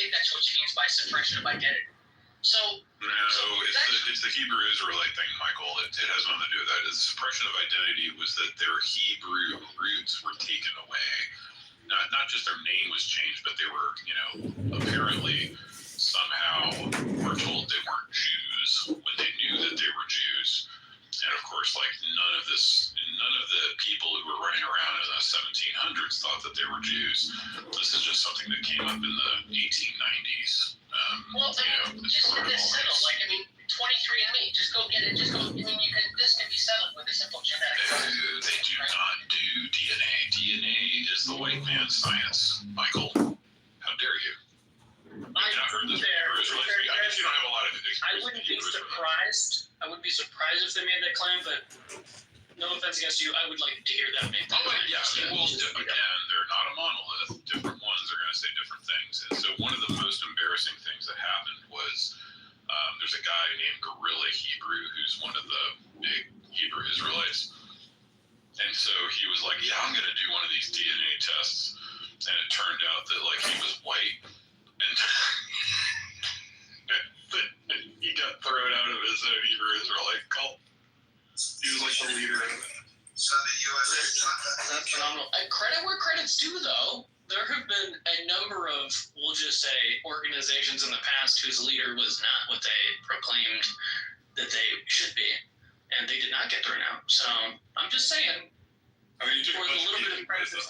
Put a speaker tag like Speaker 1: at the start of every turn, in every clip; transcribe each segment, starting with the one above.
Speaker 1: think that's what she means by suppression of identity. So
Speaker 2: it's the Hebrew Israelite thing, Michael. It has nothing to do with that. The suppression of identity was that their Hebrew roots were taken away. Not just their name was changed, but they were, apparently somehow were told they weren't Jews when they knew that they were Jews. And of course, none of the people who were running around in the 1700s thought that they were Jews. This is just something that came up in the 1890s.
Speaker 1: Just get this settled. 23andMe, just go get it. This can be settled with a simple genetic.
Speaker 2: They do not do DNA. DNA is the white man's science, Michael. How dare you? I've not heard this before. I guess you don't have a lot of experience.
Speaker 1: I wouldn't be surprised. I would be surprised if they made that claim, but no offense against you, I would like to hear them make that claim.
Speaker 2: Well, again, they're not a monolith. Different ones are going to say different things. And so one of the most embarrassing things that happened was there's a guy named Gorilla Hebrew who's one of the big Hebrew Israelites. And so he was like, yeah, I'm going to do one of these DNA tests. And it turned out that he was white. And he got thrown out of his own Hebrew Israelite cult. He was the leader of it.
Speaker 3: So the USA.
Speaker 1: That's phenomenal. Credit where credit's due, though. There have been a number of, we'll just say, organizations in the past whose leader was not what they proclaimed that they should be, and they did not get thrown out. So I'm just saying.
Speaker 2: I mean, you took a little bit of credit, so I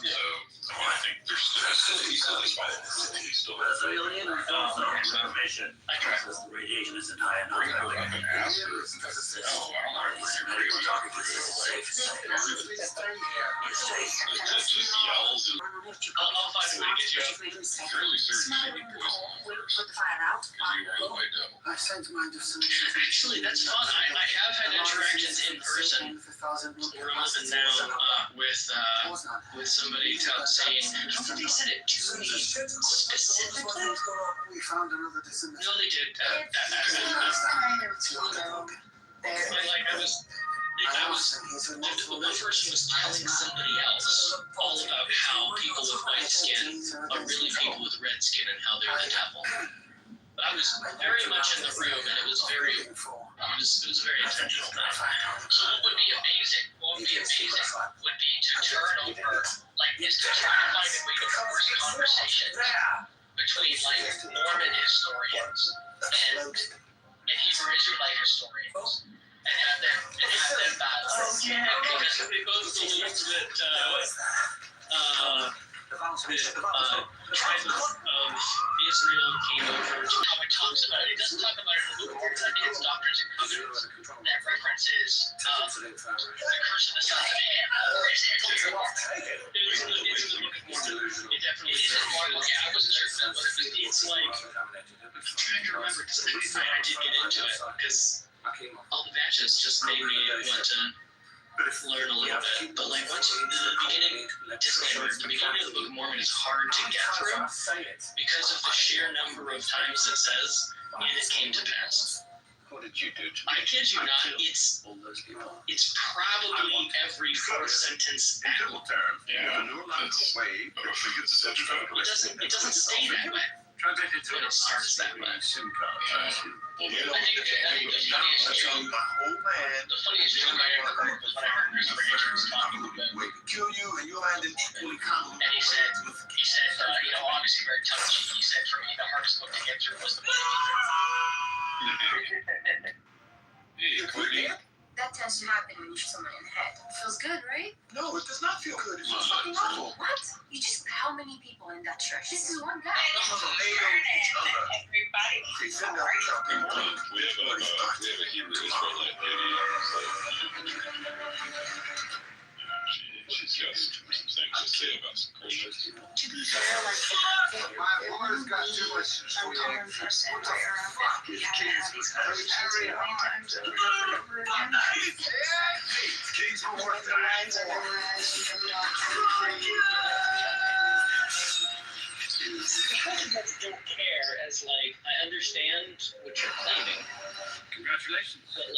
Speaker 2: think there's still
Speaker 4: alien or information.
Speaker 1: I tried.
Speaker 4: Radiation isn't high enough.
Speaker 2: Bring it up and ask her.
Speaker 1: I'll find a way to get you out.
Speaker 2: Really seriously,
Speaker 5: Put the fire out.
Speaker 3: I sent mine to some.
Speaker 1: Actually, that's fun. I have had interactions in person where I'm living now with somebody saying, how did they said it to me specifically?
Speaker 3: We found another dissident.
Speaker 1: No, they did. The one person was telling somebody else all about how people with white skin are really people with red skin and how they're the devil. I was very much in the room, and it was very intentional. So what would be amazing would be to turn over, is to try to find a way to force conversation between Mormon historians and Hebrew Israelite historians. And have them battle. Because we both believe that the tribe of Israel came over to how it talks about it. It doesn't talk about it in the book of Mormon. I think it's Doctrines and Covenants that references the curse of the sons of Ham. It's in the book of Mormon. It definitely is. I wasn't sure if that was it. It's I'm trying to remember because I did get into it because all the batches just made me want to learn a little bit. But once the beginning, disclaimer, the beginning of the Book of Mormon is hard to get through because of the sheer number of times it says, and it came to pass.
Speaker 2: What did you do to me?
Speaker 1: I kid you not, it's probably every fourth sentence backwards.
Speaker 2: Yeah, that's way, but I think it's such a
Speaker 1: It doesn't stay that way. When it starts that way. I think the funniest joke I ever heard was when I heard Chris Richards talking about
Speaker 3: We can kill you and you'll land in equally common.
Speaker 1: and he said, obviously very touchy. He said for me the hardest book to get through was the book.
Speaker 2: Hey, Courtney.
Speaker 5: That tends to happen when you shoot someone in the head. Feels good, right?
Speaker 3: No, it does not feel good. It feels fucking awful.
Speaker 5: What? You just how many people in that church? This is one guy.
Speaker 3: No, they know each other.
Speaker 5: Everybody.
Speaker 3: They send out people.
Speaker 2: We have a Hebrew Israelite lady. She's got some things to say about some Christians.
Speaker 5: To be fair,
Speaker 3: My boy's got too much
Speaker 5: I'm calling for Sandra around 50. We had to have these conversations a million times over and over again.
Speaker 3: Kings will work
Speaker 5: The lines are memorized and from
Speaker 1: Because I don't care as I understand what you're claiming,
Speaker 4: Congratulations.
Speaker 1: but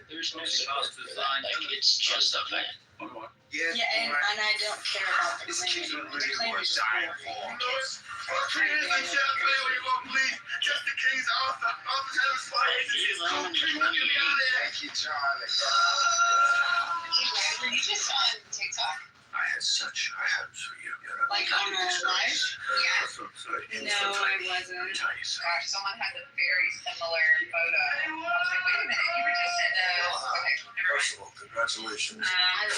Speaker 1: there's no support for that. It's just a fact.
Speaker 3: Yes,
Speaker 5: Yeah, and I don't care about the
Speaker 3: This
Speaker 5: claim.
Speaker 3: kid's
Speaker 5: The
Speaker 3: really
Speaker 5: claim
Speaker 3: worth
Speaker 5: is
Speaker 3: dying
Speaker 5: real.
Speaker 3: for.
Speaker 5: Right there.
Speaker 3: Just the king's author. Authors have Thank you, Charlie.
Speaker 5: Were you just on TikTok?
Speaker 3: I had such high hopes for you.
Speaker 5: Like on a live?
Speaker 3: Yeah.
Speaker 5: No, I wasn't.
Speaker 6: Gosh, someone had a very similar photo. I was like, wait a minute, you were just in okay, never mind.
Speaker 3: Congratulations.
Speaker 5: I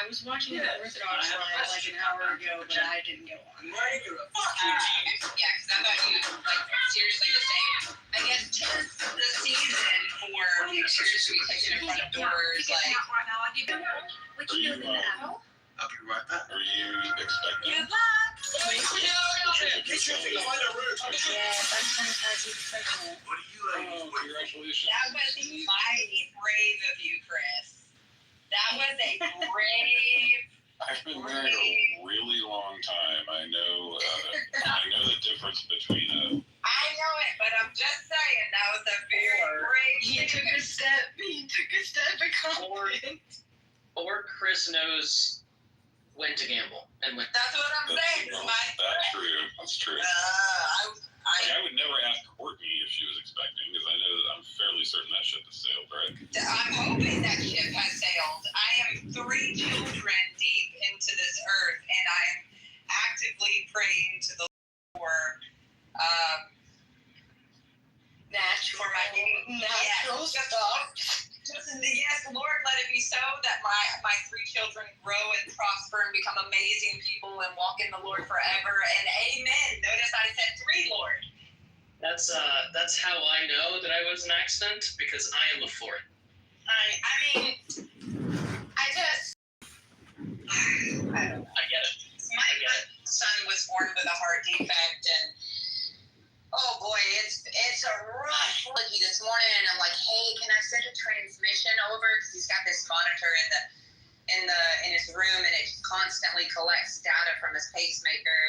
Speaker 5: was watching the Orthodox live like an hour ago, but I didn't go on.
Speaker 6: Yeah, because I thought you, like, seriously the same. I guess 'tis the season for pictures to be taken in front of doors, like.
Speaker 5: What you know now?
Speaker 3: I'll be right back.
Speaker 2: Are you expecting?
Speaker 5: Good luck! Yes, I'm 25 weeks pregnant.
Speaker 3: What are you
Speaker 2: Oh, congratulations.
Speaker 6: That was mighty brave of you, Chris. That was a brave.
Speaker 2: I've been married a really long time. I know the difference between
Speaker 6: I know it, but I'm just saying that was a very brave.
Speaker 5: He took a step of confidence.
Speaker 1: Or Chris knows when to gamble and when.
Speaker 6: That's what I'm saying.
Speaker 2: That's true.
Speaker 6: I
Speaker 2: I would never ask Courtney if she was expecting because I know that I'm fairly certain that ship has sailed, right?
Speaker 6: I'm hoping that ship has sailed. I am 3 children deep into this earth, and I am actively praying to the Lord for my baby.
Speaker 5: Natural stuff.
Speaker 6: Yes, Lord, let it be so that my 3 children grow and prosper and become amazing people and walk in the Lord forever. And amen. Notice I said 3, Lord.
Speaker 1: That's how I know that I was an accident because I am a 4th.
Speaker 6: I mean, I don't know.
Speaker 1: I get it.
Speaker 6: My son was born with a heart defect, and oh boy, it's a rush. This morning, and I'm like, hey, can I send a transmission over? Because he's got this monitor in his room, and it just constantly collects data from his pacemaker.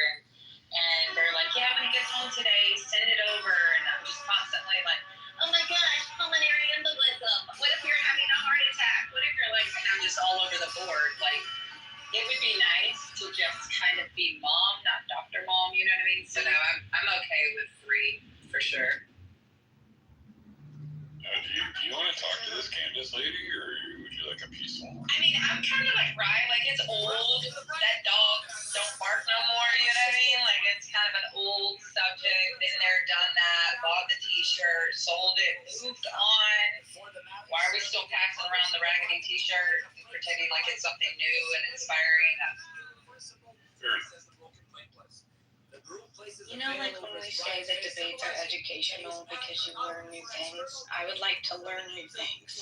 Speaker 6: And they're like, yeah, when he gets home today, send it over. And I'm just constantly like, oh my gosh, pulmonary embolism. What if you're having a heart attack? What if you're like, and I'm just all over the board. Like, it would be nice to just kind of be mom, not Dr. Mom, you know what I mean? So no, I'm okay with 3 for sure.
Speaker 2: Do you want to talk to this Candace lady, or would you like a peaceful one?
Speaker 6: I mean, I'm kind of like Rye, like it's old. That dogs don't bark no more, you know what I mean? Like it's kind of an old subject. Been there, done that. Bought the T-shirt, sold it, moved on. Why are we still passing around the raggedy T-shirt, pretending like it's something new and inspiring?
Speaker 5: You know, like when we say that debates are educational because you learn new things, I would like to learn new things.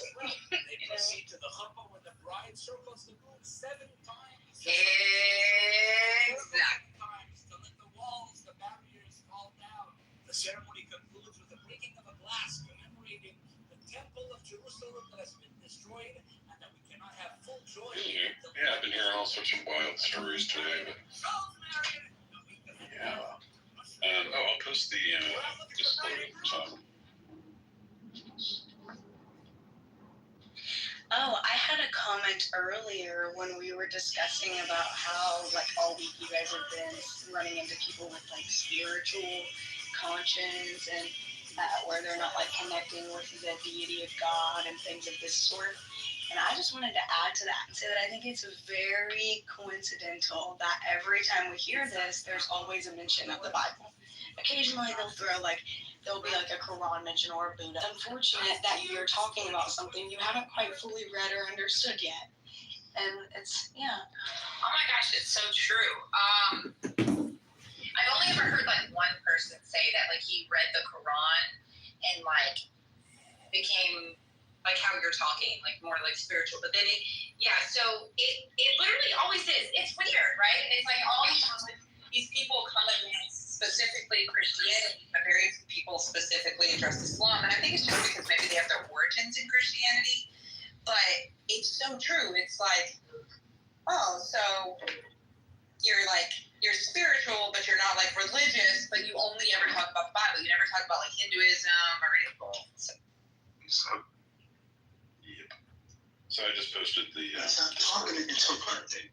Speaker 4: The ceremony concludes with the breaking of a glass commemorating the temple of Jerusalem that has been destroyed and that we cannot have full joy.
Speaker 2: Yeah, I've been hearing all sorts of wild stories today, but yeah. I'll post the Discord at the top.
Speaker 5: Oh, I had a comment earlier when we were discussing about how, like, all week you guys have been running into people with, like, spiritual conscience and where they're not, like, connecting with the deity of God and things of this sort. And I just wanted to add to that and say that I think it's very coincidental that every time we hear this, there's always a mention of the Bible. Occasionally there'll be like a Quran mention or a Buddha. It's unfortunate that you're talking about something you haven't quite fully read or understood yet. And it's, yeah.
Speaker 6: Oh my gosh, it's so true. I've only ever heard like one person say that like he read the Quran and like became like how you're talking, like more like spiritual. But then so it literally always is. It's weird, right? It's like all these people come against specifically Christianity, but very few people specifically address Islam. And I think it's just because maybe they have their origins in Christianity. But it's so true. It's like, oh, so you're spiritual, but you're not like religious, but you only ever talk about the Bible. You never talk about like Hinduism or anything.
Speaker 2: So So I just posted the.
Speaker 3: Stop talking until birthday.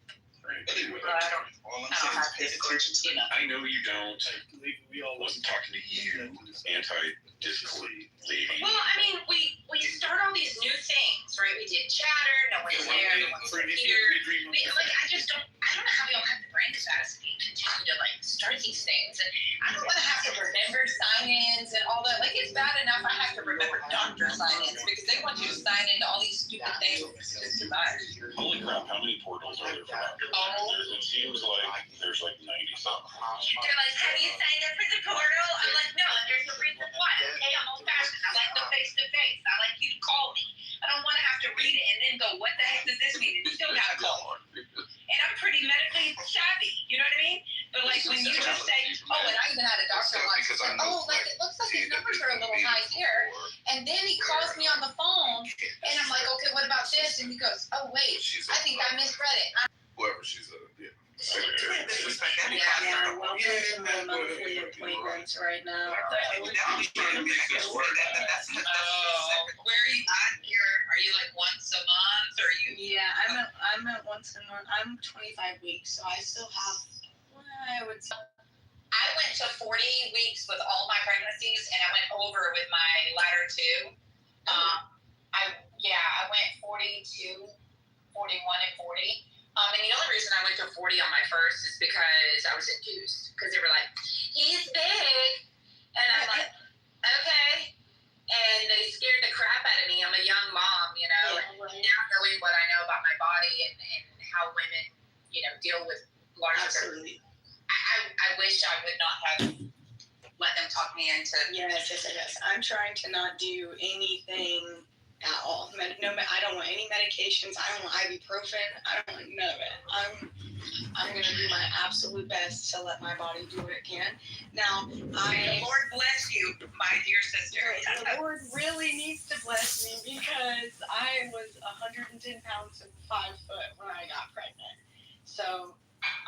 Speaker 2: Anyway,
Speaker 3: All I'm
Speaker 6: I don't
Speaker 3: saying
Speaker 6: have
Speaker 3: is pay
Speaker 6: Discord,
Speaker 3: attention to
Speaker 6: you know.
Speaker 2: I know you don't.
Speaker 7: We all
Speaker 2: I wasn't talking to you, anti-Discord lady.
Speaker 6: Well, I mean, we start all these new things, right? We did Chatter, no one's there, no one's here. I just don't, I don't know how we all have the brain capacity to continue to like start these things. And I don't want to have to remember sign-ins and all that. Like, it's bad enough I have to remember doctor sign-ins because they want you to sign into all these stupid things just to buy.
Speaker 2: Holy crap, how many portals are there for doctors? It seems like there's like 90 something.
Speaker 6: They're like, have you signed up for the portal? I'm like, no, there's a reason why. Okay, I'm old-fashioned. I like the face-to-face. I like you to call me. I don't want to have to read it and then go, what the heck does this mean? And you still got to call me. And I'm pretty medically savvy, you know what I mean? But like when you just say, oh, and I even had a doctor once who said, oh, like it looks like his numbers are a little high here. And then he calls me on the phone and I'm like, okay, what about this? And he goes, oh, wait, I think I misread it.
Speaker 3: Whoever she's yeah.
Speaker 5: Yeah, welcome to my monthly appointments right now.
Speaker 6: Where are you at? Are you like once a month or you?
Speaker 5: Yeah, I'm at once a month. I'm 25 weeks, so I still have, I would say.
Speaker 6: I went to 40 weeks with all my pregnancies and I went over with my latter two. I went 42, 41 and 40. And the only reason I went to 40 on my first is because I was induced. Because they were like, he's big. And I'm like, okay. And they scared the crap out of me. I'm a young mom, you know.
Speaker 5: Yeah, right.
Speaker 6: And now knowing what I know about my body and how women, you know, deal with larger.
Speaker 5: Absolutely.
Speaker 6: I wish I would not have let them talk me into.
Speaker 5: Yes. I'm trying to not do anything at all. No, I don't want any medications. I don't want ibuprofen. I don't want none of it. I'm gonna do my absolute best to let my body do what it can. Now,
Speaker 6: The Lord bless you, my dear sister.
Speaker 5: the Lord really needs to bless me because I was 110 pounds and 5 foot when I got pregnant. So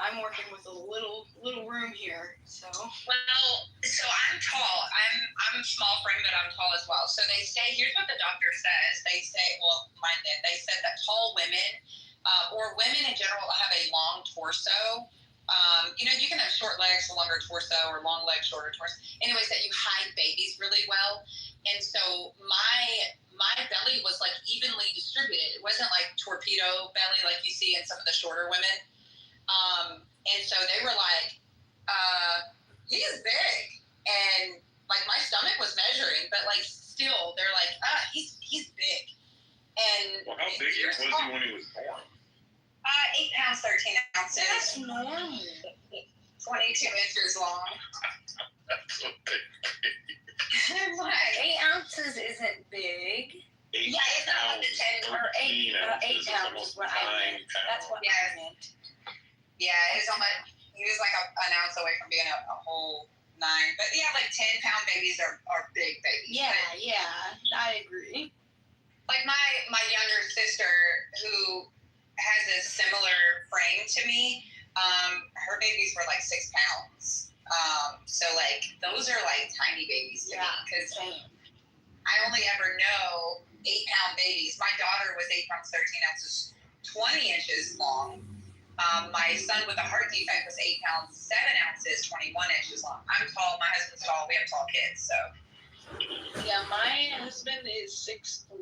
Speaker 5: I'm working with a little room here. So
Speaker 6: I'm tall. I'm small frame, but I'm tall as well. So they say, here's what the doctor says. They say, well, mine did. They said that tall women, or women in general, have a long torso. You know, you can have short legs, a longer torso, or long legs, shorter torso. Anyways, that you hide babies really well. And so my belly was like evenly distributed. It wasn't like torpedo belly like you see in some of the shorter women. And so they were like, he is big. And like my stomach was measuring, but like still they're like, he's big. And
Speaker 2: Well, how big was he when he was born?
Speaker 6: 8 pounds, 13 ounces.
Speaker 5: that's normal.
Speaker 6: 22 inches long.
Speaker 2: That's so big.
Speaker 6: What?
Speaker 5: 8 ounces isn't big.
Speaker 2: 8
Speaker 6: Yeah, it's not up to 10
Speaker 5: or 8
Speaker 2: ounces.
Speaker 5: pounds is what I meant. That's what I meant.
Speaker 6: Yeah, it's almost, he was like an ounce away from being a whole 9. But yeah, like 10-pound babies are big babies.
Speaker 5: Yeah,
Speaker 6: But,
Speaker 5: I agree.
Speaker 6: like my younger sister who has a similar frame to me, her babies were like 6 pounds. So like those are like tiny babies to me because I only ever know 8-pound babies. My daughter was 8 pounds 13 ounces, 20 inches long. My son with a heart defect was 8 pounds 7 ounces, 21 inches long. I'm tall. My husband's tall. We have tall kids, so.
Speaker 5: Yeah, my husband is 6'4".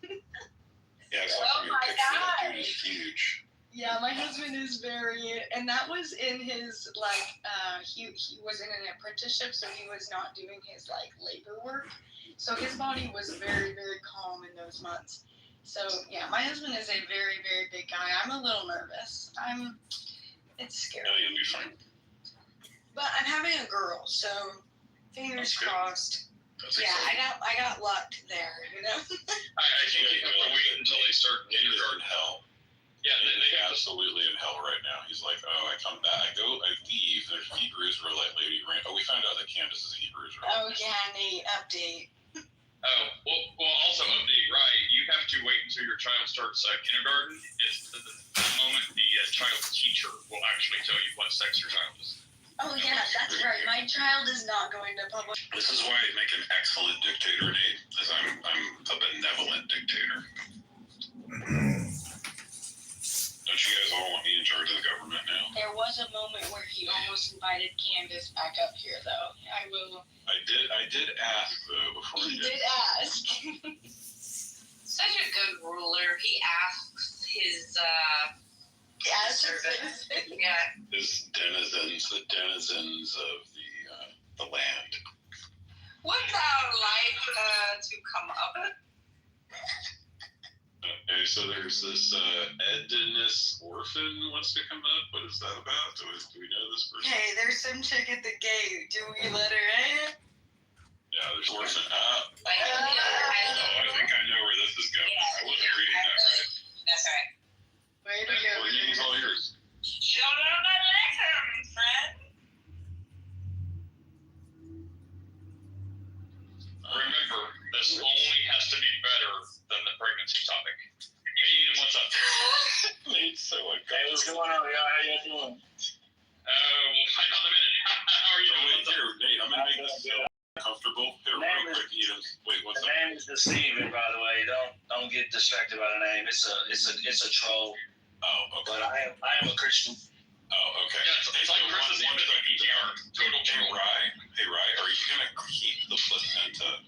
Speaker 2: Yeah, it's like
Speaker 6: Oh
Speaker 2: your
Speaker 6: my
Speaker 2: picture, that
Speaker 6: God.
Speaker 2: dude is huge.
Speaker 5: Yeah, my husband is and that was in his, like, he was in an apprenticeship, so he was not doing his, like, labor work. So his body was very, very calm in those months. So, yeah, my husband is a very, very big guy. I'm a little nervous. It's scary.
Speaker 2: No, you'll be fine.
Speaker 5: But I'm having a girl, so fingers
Speaker 2: That's good.
Speaker 5: crossed.
Speaker 2: That's
Speaker 5: Yeah,
Speaker 2: exciting.
Speaker 5: I got luck there, you know?
Speaker 1: I think you have to wait until they start
Speaker 2: He is in
Speaker 1: kindergarten.
Speaker 2: hell.
Speaker 1: Yeah,
Speaker 2: He
Speaker 1: they
Speaker 2: is
Speaker 1: have to.
Speaker 2: absolutely in hell right now. He's like, oh, I come back, I leave. There's a Hebrew Israelite lady. Oh, we found out that Candace is a Hebrew Israelite.
Speaker 5: Oh, yeah, Nate, update.
Speaker 1: Oh, well, also update, right? You have to wait until your child starts kindergarten. It's the moment the child's teacher will actually tell you what sex your child is.
Speaker 5: Oh, yeah, that's right. My child is not going to public.
Speaker 2: This is why I make an excellent dictator, Nate, because I'm a benevolent dictator. Don't you guys all want me in charge of the government now?
Speaker 5: There was a moment where he almost invited Candace back up here, though. I
Speaker 2: did ask though before
Speaker 5: He did ask.
Speaker 6: Such a good ruler. He asks his servants. Yeah.
Speaker 2: His denizens, the denizens of the land.
Speaker 6: Would thou like to come up?
Speaker 2: Okay, so there's this Edness orphan wants to come up. What is that about? Do we know this person?
Speaker 5: Hey, there's some chick at the gate. Do we let her in?
Speaker 2: Yeah, there's orphan.
Speaker 6: I
Speaker 2: I think I know where this is going. I wasn't reading that right.
Speaker 6: That's right.
Speaker 5: Way to go.
Speaker 2: Courtney's all yours.
Speaker 6: Shalom Aleichem, friend.
Speaker 1: Remember, this only has to be better than the pregnancy topic. Hey, Ian, what's up?
Speaker 2: Nate's so
Speaker 7: Hey, what's going on, y'all? How y'all doing?
Speaker 1: We'll find out in a minute. How are you doing?
Speaker 2: Wait, here, Nate, I'm gonna make this comfortable. Here, real quick, Eden. Wait, what's
Speaker 7: The
Speaker 2: up?
Speaker 7: name is Steven, by the way. Don't get distracted by the name. It's a troll.
Speaker 2: Oh, okay.
Speaker 7: But I am a Christian.
Speaker 2: Oh, okay.
Speaker 1: Yeah, it's like Chris's name is like ETR. Total
Speaker 2: Hey, Rye, are you gonna keep the placenta?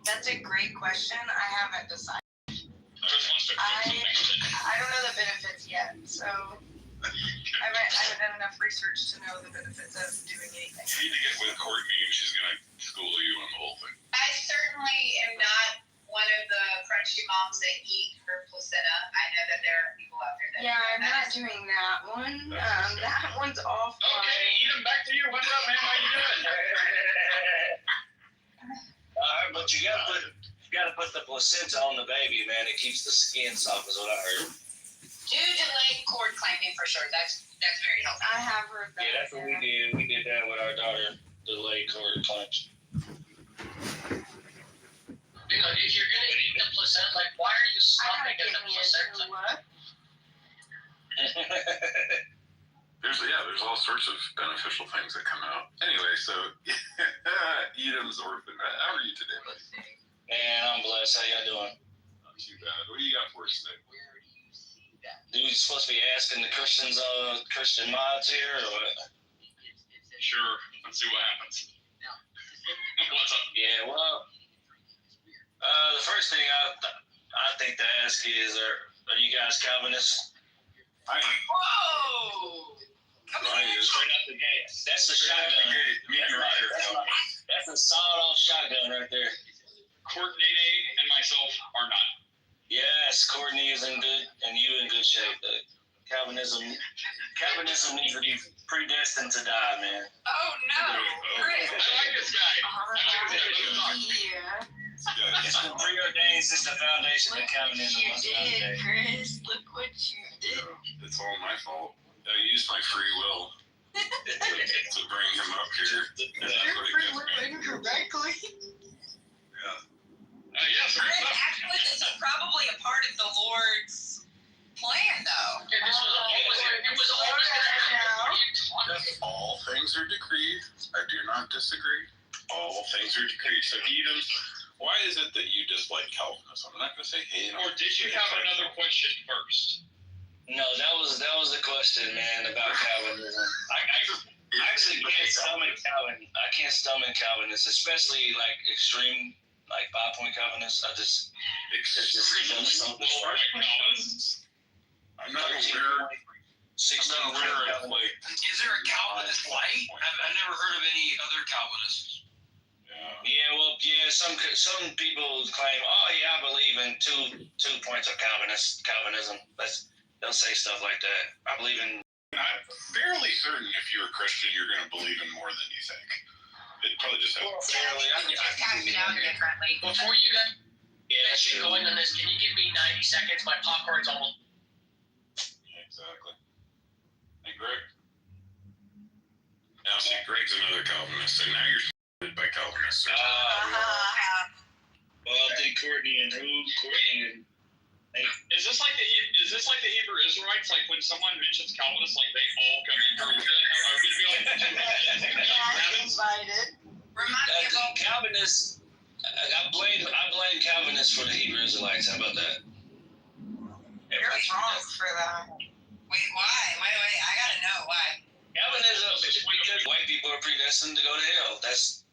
Speaker 5: That's a great question. I haven't decided.
Speaker 1: Chris wants to cook something with it.
Speaker 5: I don't know the benefits yet, so I haven't done enough research to know the benefits of doing anything.
Speaker 2: You need to get with Courtney and she's gonna school you on the whole thing.
Speaker 6: I certainly am not one of the Frenchy moms that eat her placenta. I know that there are people out there that
Speaker 5: Yeah,
Speaker 6: do
Speaker 5: I'm
Speaker 6: that.
Speaker 5: not doing that one. That one's off.
Speaker 1: Okay, Ian, back to you. What's up, man? How you doing?
Speaker 7: But you gotta put the placenta on the baby, man. It keeps the skin soft, is what I heard.
Speaker 6: Do delayed cord clamping for sure. That's very helpful.
Speaker 5: I have heard that.
Speaker 7: Yeah, that's what we did. We did that with our daughter. Delayed cord clamps.
Speaker 1: You know, if you're gonna eat the placenta, like, why are you
Speaker 5: I
Speaker 1: stopping
Speaker 5: gotta
Speaker 1: at
Speaker 5: get
Speaker 1: the
Speaker 5: me
Speaker 1: placenta?
Speaker 5: into what?
Speaker 2: There's all sorts of beneficial things that come out. Anyway, so Edom's orphan. How are you today, buddy?
Speaker 7: Man, I'm blessed. How y'all doing?
Speaker 2: Not too bad. What do you got for us today?
Speaker 7: Dude, you supposed to be asking the Christian mods here, or what?
Speaker 1: Sure, let's see what happens. What's up?
Speaker 7: Yeah, well, the first thing I think to ask is, are you guys Calvinists?
Speaker 6: Whoa!
Speaker 7: Straight out the gate. That's a shotgun.
Speaker 2: Me and Rye are Calvinists.
Speaker 7: That's a sawed-off shotgun right there.
Speaker 1: Courtney and myself are not.
Speaker 7: Yes, Courtney is in good, and you in good shape. Calvinism needs to be predestined to die, man.
Speaker 6: Oh no! Chris.
Speaker 1: I like this guy.
Speaker 5: Yeah.
Speaker 7: It's been preordained since the foundation
Speaker 5: Look
Speaker 7: of
Speaker 5: what
Speaker 7: Calvinism
Speaker 5: you
Speaker 7: was
Speaker 5: did,
Speaker 7: founded.
Speaker 5: Chris. Look what you did.
Speaker 2: It's all my fault. I used my free will to bring him up here. And that's what it gets me.
Speaker 5: Incorrectly.
Speaker 1: Yes,
Speaker 6: Chris, actually, this is probably a part of the Lord's plan, though.
Speaker 1: Yeah, this was always gonna happen.
Speaker 2: Yes, all things are decreed. I do not disagree. All things are decreed. So, Edom, why is it that you dislike Calvinism? I'm not going to say, hey,
Speaker 1: Or did you have another question first?
Speaker 7: No, that was the question, man, about Calvinism. I actually can't stomach Calvin. I can't stomach Calvinists, especially like extreme, like 5-point Calvinists. It just does something.
Speaker 2: I'm not aware.
Speaker 7: 16
Speaker 2: I'm not aware of like.
Speaker 8: Is there a Calvinist light? I've never heard of any other Calvinists.
Speaker 7: Yeah. Some people claim, oh yeah, I believe in two points of Calvinism. They'll say stuff like that. I believe in.
Speaker 2: I'm fairly certain if you're a Christian, you're going to believe in more than you think. It probably just has.
Speaker 6: Yeah, we just cast it out differently.
Speaker 1: Before you guys get going on this, can you give me 90 seconds? My popcorn's almost.
Speaker 2: Yeah, exactly. Hey, Greg. Now, see, Greg's another Calvinist, so now you're surrounded by Calvinists.
Speaker 7: Well, I think Courtney and
Speaker 1: Is this like the Hebrew Israelites? Like when someone mentions Calvinists, like they all come in? Or are we gonna be like
Speaker 5: Invited.
Speaker 6: Remind me of all
Speaker 7: Calvinists. I blame Calvinists for the Hebrew Israelites. How about that?
Speaker 6: You're wrong for that. Wait, why? Wait. I gotta know why.
Speaker 7: Calvinism is because white people are predestined to go to hell. That's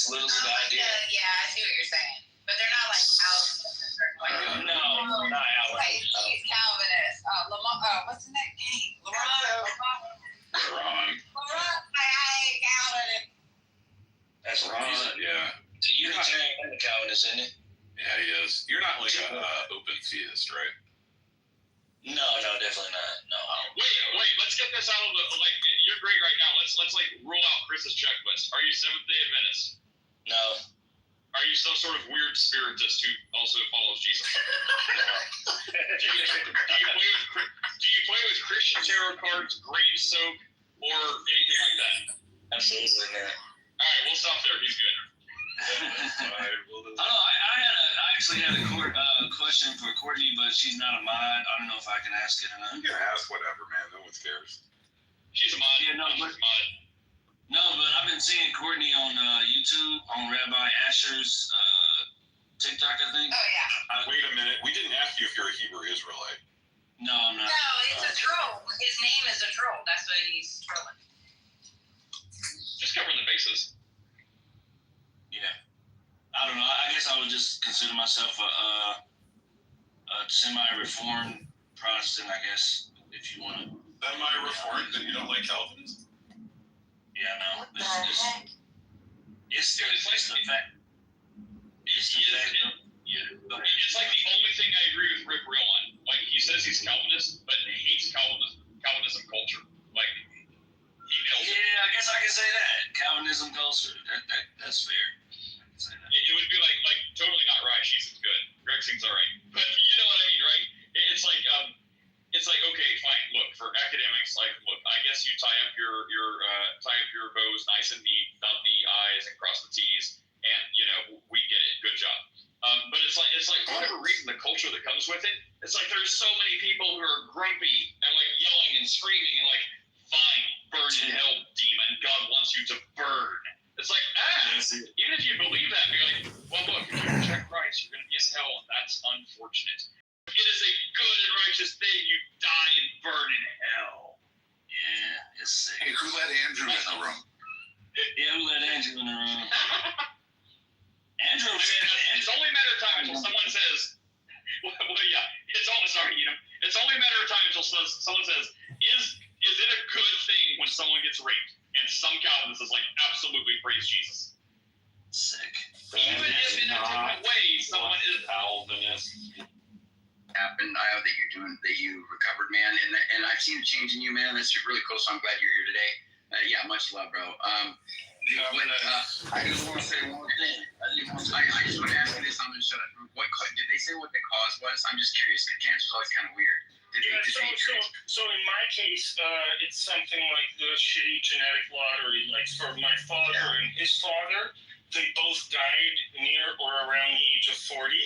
Speaker 7: literally the idea.
Speaker 6: Yeah, I see what you're saying. But they're not like out in a certain way.
Speaker 7: No, not out.
Speaker 6: Like, she's Calvinist. What's the name? Laurent.
Speaker 2: Wrong.
Speaker 6: I hate Calvinist.
Speaker 7: That's wrong.
Speaker 2: Yeah.
Speaker 7: So Unitarian and a Calvinist, isn't it?
Speaker 2: Yeah, he is. You're not like a open theist, right?
Speaker 7: No, definitely not. No.
Speaker 9: Wait. Let's get this out of the You're great right now. Let's rule out Chris's checklist. Are you Seventh Day Adventist?
Speaker 7: No.
Speaker 9: Are you some sort of weird spiritist who also follows Jesus? do you play with Christian tarot cards, grave soap, or anything like that?
Speaker 7: Absolutely not.
Speaker 9: All right, we'll stop there. He's good.
Speaker 7: I don't know. I actually had a question for Courtney, but she's not a mod. I don't know if I can ask it or not.
Speaker 2: You can ask whatever, man. No one cares.
Speaker 9: She's a mod.
Speaker 7: Yeah, no,
Speaker 9: She's a mod.
Speaker 7: No, but I've been seeing Courtney on YouTube on Rabbi Asher's TikTok, I think.
Speaker 6: Oh, yeah.
Speaker 2: Wait a minute. We didn't ask you if you're a Hebrew Israelite.
Speaker 7: No, I'm not.
Speaker 6: No, it's a troll. His name is a troll. That's what he's trolling.
Speaker 9: Just covering the bases.
Speaker 7: Yeah. I don't know. I guess I would just consider myself a semi-reformed Protestant, I guess, if you want to.
Speaker 2: Semi-reformed, then you don't like Calvinists?
Speaker 7: Yeah, no. It's the fact.
Speaker 9: It's like the only thing I agree with Rick Real on. Like, he says he's Calvinist, but he hates Calvinism culture. Like, he nails it.
Speaker 7: Yeah, I guess I can say that. Calvinism culture. That's fair. I can say that.
Speaker 9: It would be like totally not right. She's good. Greg sings all right. But you know what I mean, right? It's like okay, fine. Look, for academics, look, I guess you tie up your bows nice and neat, dot the I's and cross the T's, and we get it. Good job. But it's like for whatever reason, the culture that comes with it, it's like there's so many people who are grumpy and yelling and screaming and fine, burn in hell, demon. God wants you to burn. It's like, even if you believe that, you're like, well, look, if you reject Christ, you're going to be in hell, and that's unfortunate. It is a good and righteous thing. You die and burn in hell.
Speaker 7: Yeah, it's sick.
Speaker 3: Hey, who let Andrew in the room?
Speaker 7: Yeah, who let Andrew in the room? Andrew,
Speaker 9: it's only a matter of time until someone says, well, yeah, it's only a matter of time until someone says, is it a good thing when someone gets raped? And some Calvinists is absolutely praise Jesus.
Speaker 7: Sick.
Speaker 9: Even if in a different way, someone is Calvinist.
Speaker 10: Happened that you recovered, man, and I've seen a change in you, man. That's really cool, so I'm glad you're here today. Yeah, much love, bro. I just want to say one thing. I just want to ask you this. I'm gonna shut up. Did they say what the cause was? I'm just curious. Cancer's always kind of weird.
Speaker 11: So in my case, it's something like the shitty genetic lottery. Like for my father and his father, they both died near or around the age of 40.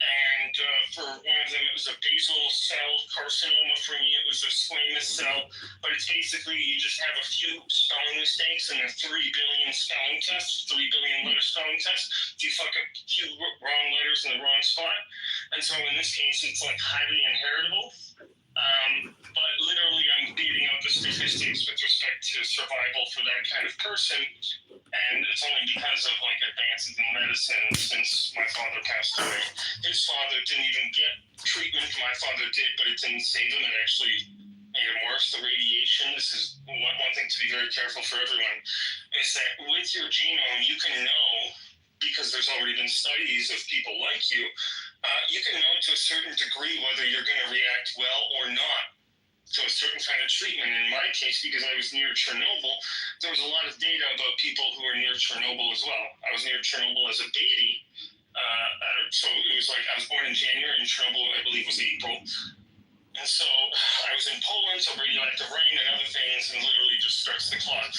Speaker 11: And for one of them, it was a basal cell carcinoma. For me, it was a squamous cell. But it's basically you just have a few spelling mistakes and a 3 billion spelling test, 3 billion letter spelling test. If you fuck a few wrong letters in the wrong spot. And so in this case, it's highly inheritable. But literally, I'm beating up the statistics with respect to survival for that kind of person. And it's only because of advances in medicine since my father passed away. His father didn't even get treatment. My father did, but it didn't save him. It actually made him worse. The radiation, this is one thing to be very careful for everyone, is that with your genome, you can know, because there's already been studies of people like you, you can know to a certain degree whether you're going to react well or not to a certain kind of treatment. In my case, because I was near Chernobyl, there was a lot of data about people who were near Chernobyl as well. I was near Chernobyl as a baby. So it was I was born in January, and Chernobyl, I believe, was April. And so I was in Poland, so radioactive rain and other things, and literally just starts the clock.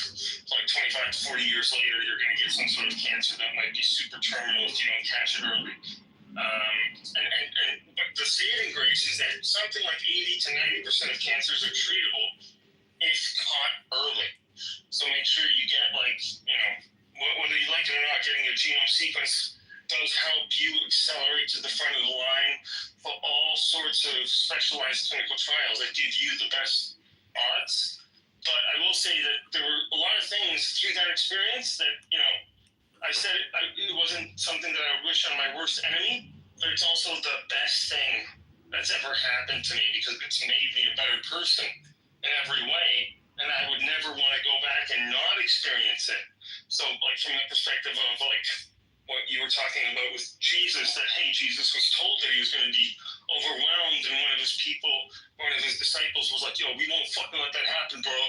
Speaker 11: 25 to 40 years later, you're going to get some sort of cancer that might be super terminal if you don't catch it early. But the saving grace is that something like 80 to 90% of cancers are treatable if caught early. So make sure you get whether you like it or not, getting a genome sequence does help you accelerate to the front of the line for all sorts of specialized clinical trials that give you the best odds. But I will say that there were a lot of things through that experience that, I said it wasn't something that I would wish on my worst enemy, but it's also the best thing that's ever happened to me because it's made me a better person in every way. And I would never want to go back and not experience it. So, like, from the perspective of, like, what you were talking about with Jesus, that, hey, Jesus was told that he was going to be overwhelmed, and one of his disciples was like, yo, we won't fucking let that happen, bro.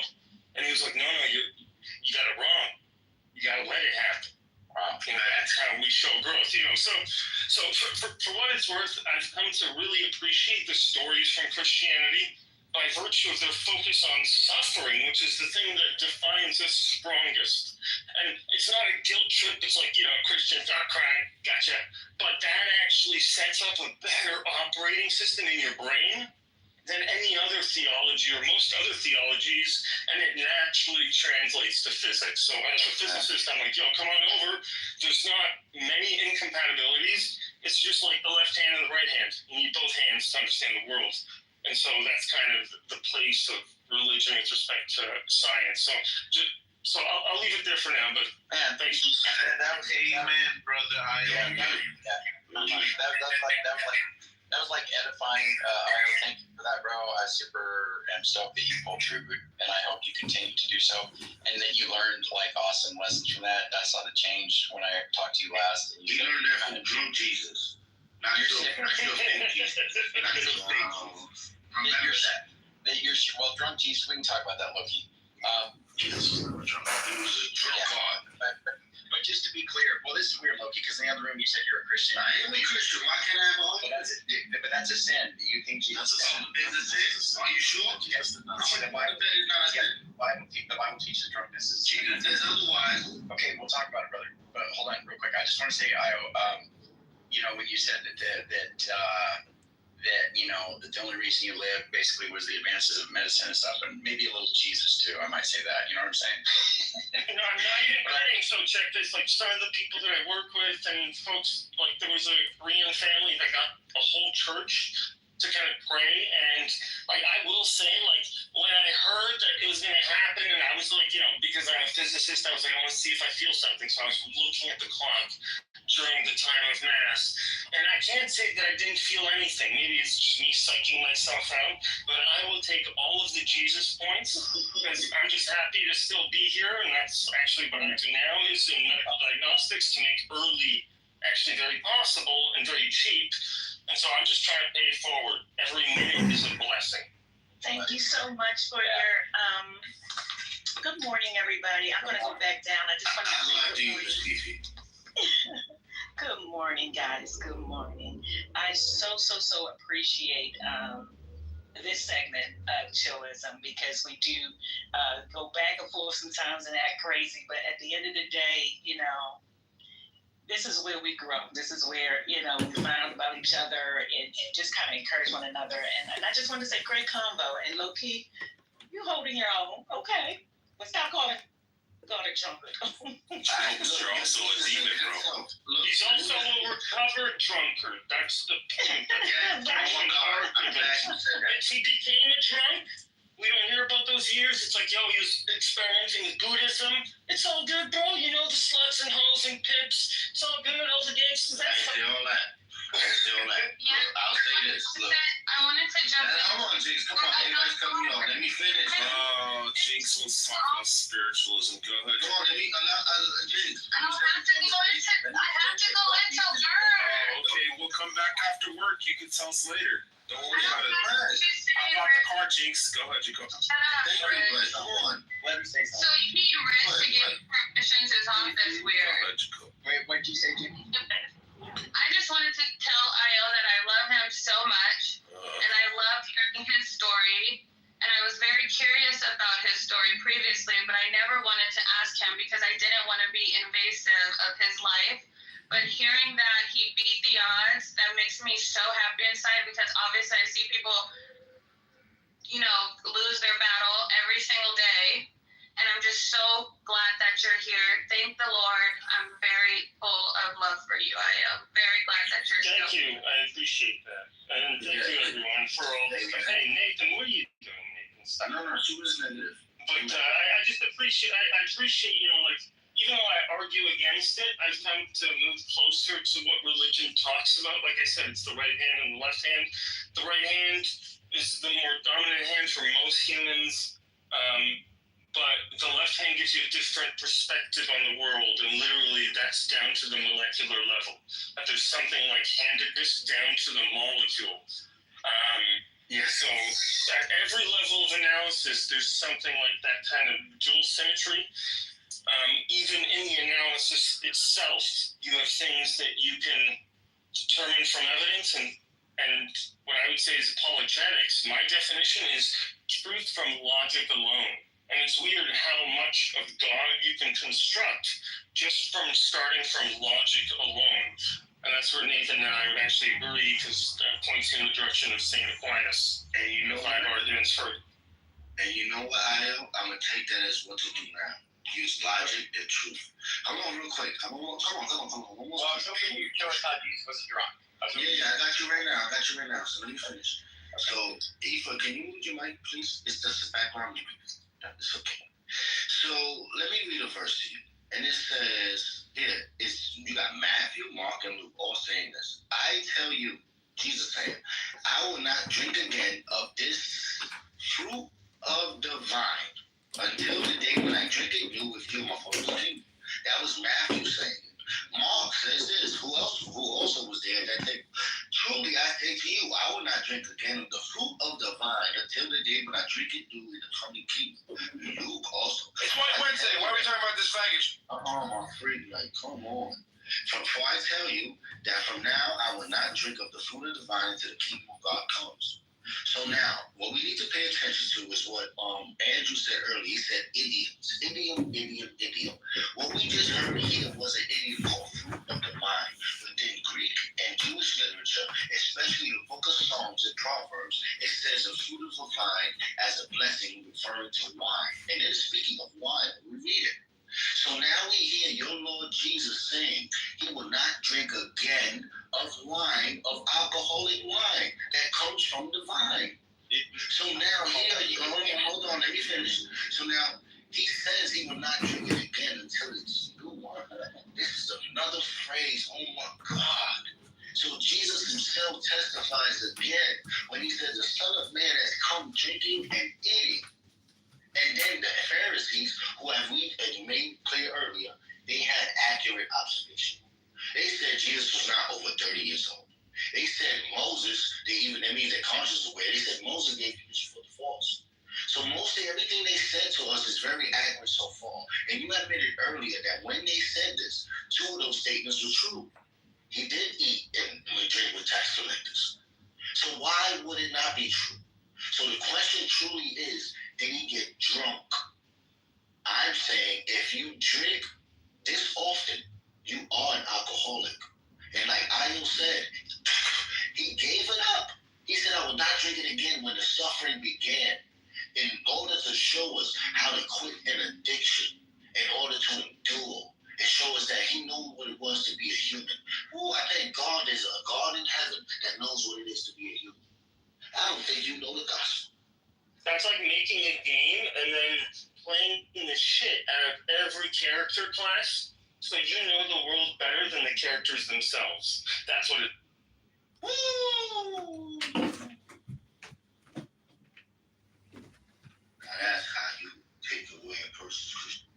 Speaker 11: And he was like, no, you got it wrong. You got to let it happen. That's how we show growth, So for what it's worth, I've come to really appreciate the stories from Christianity by virtue of their focus on suffering, which is the thing that defines us strongest. And it's not a guilt trip. It's like, Christians are crying, gotcha. But that actually sets up a better operating system in your brain than any other theology or most other theologies, and it naturally translates to physics. So as a physicist, I'm like, yo, come on over. There's not many incompatibilities. It's just like the left hand and the right hand. You need both hands to understand the world. And so that's kind of the place of religion with respect to science. So I'll leave it there for now, but thanks.
Speaker 12: That was amen, brother. That was like edifying. Thank you for that, bro. I super am stoked that you pulled through, and I hope you continue to do so, and that you learned like awesome lessons from that. I saw the change when I talked to you last. And
Speaker 3: you learned that from drunk Jesus. Not your fake Jesus. Not your fake Jesus.
Speaker 12: Well, drunk Jesus, we can talk about that, Loki.
Speaker 3: Jesus was never drunk. He was a drunk God.
Speaker 12: But just to be clear, well, this is weird, Loki, because in the other room you said you're a Christian.
Speaker 3: I am a Christian. Why can't I have all?
Speaker 12: But that's a sin. Do you think Jesus?
Speaker 3: That's a sin. Are you sure?
Speaker 12: Yes. The Bible teaches drunkenness is sin.
Speaker 3: Jesus says otherwise.
Speaker 12: Okay, we'll talk about it, brother. But hold on, real quick. I just want to say, when you said that the only reason you lived basically was the advances of medicine and stuff, and maybe a little Jesus too. I might say that. You know what I'm saying?
Speaker 11: I'm not even kidding. So check this. Like, some of the people that I work with and folks, like, there was a Korean family that got a whole church to kind of pray, and like, I will say, like, when I heard that it was going to happen, and I was like, because I'm a physicist, I was like, I want to see if I feel something. So I was looking at the clock during the time of Mass, and I can't say that I didn't feel anything. Maybe it's just me psyching myself out, but I will take all of the Jesus points because I'm just happy to still be here, and that's actually what I do now is in medical diagnostics to make early actually very possible and very cheap. And so I'm just trying to pay it forward. Every minute is a blessing.
Speaker 13: Thank you so much for your good morning, everybody. I'm going to go back down. I just want to say good morning. Good morning, guys. Good morning. I so appreciate this segment of Chillism because we do go back and forth sometimes and act crazy, but at the end of the day, this is where we grow. This is where, we find out about each other and just kind of encourage one another. And I just want to say great combo. And low-key, you holding your own. Okay. But stop calling it drunkard.
Speaker 3: You're also a demon, bro.
Speaker 11: He's also a recovered drunkard. That's the point. If he became a drunk, we don't hear about those years. It's like, yo, he was experimenting with Buddhism. It's all good, bro. The sluts and hoes and pimps. It's all good. All the gangsters.
Speaker 3: I still that.
Speaker 6: Yeah.
Speaker 3: I'll say this. Look.
Speaker 6: I wanted to jump in.
Speaker 3: Come on, Jinx. Come on. Everybody's coming on. Let me finish.
Speaker 2: Oh, Jinx was talking about spiritualism. Go ahead.
Speaker 3: Come on, let me allow Jinx.
Speaker 6: I have to go into work.
Speaker 2: Oh, okay. We'll come back after work. You can tell us later. Don't worry about it. I got the car, Jinx. Go ahead, Jacob.
Speaker 3: Come on.
Speaker 12: Let me say
Speaker 6: So
Speaker 12: something.
Speaker 6: you need risk to get permission to talk. That's
Speaker 2: Go
Speaker 6: weird.
Speaker 2: ahead, Jacob.
Speaker 12: Wait, what'd you say, Jimmy?
Speaker 6: I just wanted to tell Io that I love him so much, and I loved hearing his story, and I was very curious about his story previously, but I never wanted to ask him because I didn't want to be invasive of his life. But hearing that he beat the odds, that makes me so happy inside because obviously I see people, lose their battle every single day. And I'm just so glad that you're here. Thank the Lord. I'm very full of love for you. I am very glad that you're here.
Speaker 11: Thank you. I appreciate that. And thank you, everyone, for all this stuff. Hey, Nathan, what are you doing, Nathan? Stop.
Speaker 3: No, she was negative.
Speaker 11: But I just appreciate, I appreciate, you know, like, even though I argue against it, I've come to move closer to what religion talks about. Like I said, it's the right hand and the left hand. The right hand is the more dominant hand for most humans. But the left hand gives you a different perspective on the world, and literally that's down to the molecular level. That there's something like handedness down to the molecule. So at every level of analysis, there's something like that kind of dual symmetry. Even in the analysis itself, you have things that you can determine from evidence, and what I would say is apologetics. My definition is truth from logic alone. And it's weird how much of God you can construct just from starting from logic alone. And that's where Nathan and I would actually agree, because that points you in the direction of St. Aquinas.
Speaker 3: And you know,
Speaker 11: 5 arguments for it.
Speaker 3: And you know what, I'm going to take that as what to do now. Use logic and truth. Come on, real quick. Come on.
Speaker 12: Well, so can you show us how Jesus was drunk?
Speaker 3: Yeah, I got you right now. So let me finish. So, Aoife, can you move your mic, please? It's just the background music. It's okay. So, let me read a verse to you. And it says, you got Matthew, Mark, and Luke all saying this. I tell you, Jesus saying, I will not drink again of this fruit of the vine until the day when I drink it new with you in my Father's kingdom. That was Matthew saying it. Mark says this. Who also was there at that table? Truly I say to you, I will not drink again of the fruit of the vine until the day when I drink it new in the coming kingdom. Luke also.
Speaker 12: It's White Wednesday. Why are we talking about this baggage?
Speaker 3: I'm afraid, come on. For I tell you that from now I will not drink of the fruit of the vine until the kingdom of God comes. So now, what we need to pay attention to is what Andrew said earlier. He said idioms. Idiom. What we just heard here was an idiom called fruit of the vine. Within Greek and Jewish literature, especially the book of Psalms and Proverbs, it says the fruit of the vine as a blessing referring to wine. And it is speaking of wine. We read it. So now we hear your Lord Jesus saying he will not drink again of wine, of alcoholic wine that comes from the vine. So now here, hold on, let me finish. So now he says he will not drink it again until it's new wine. This is another phrase, oh my God. So Jesus himself testifies again when he says the Son of Man has come drinking and eating. And then the Pharisees, who we made clear earlier, they had accurate observation. They said Jesus was not over 30 years old. They said Moses, that means their conscience was aware. They said Moses gave permission for the false. So mostly everything they said to us is very accurate so far. And you admitted earlier that when they said this, 2 of those statements were true. He did eat and drink with tax collectors. So why would it not be true? So the question truly is, did he get drunk? I'm saying if you drink this often, you are an alcoholic. And like Ayo said, he gave it up. He said, I will not drink it again when the suffering began, in order to show us how to quit an addiction, in order to endure, and show us that he knew what it was to be a human. Oh, I think God is a God in heaven that knows what it is to be a human. I don't think you know the gospel.
Speaker 11: That's like making a game and then playing the shit out of every character class so you know the world better than the characters themselves. That's what it is.
Speaker 3: Woo! Now that's how you take away a person's Christian.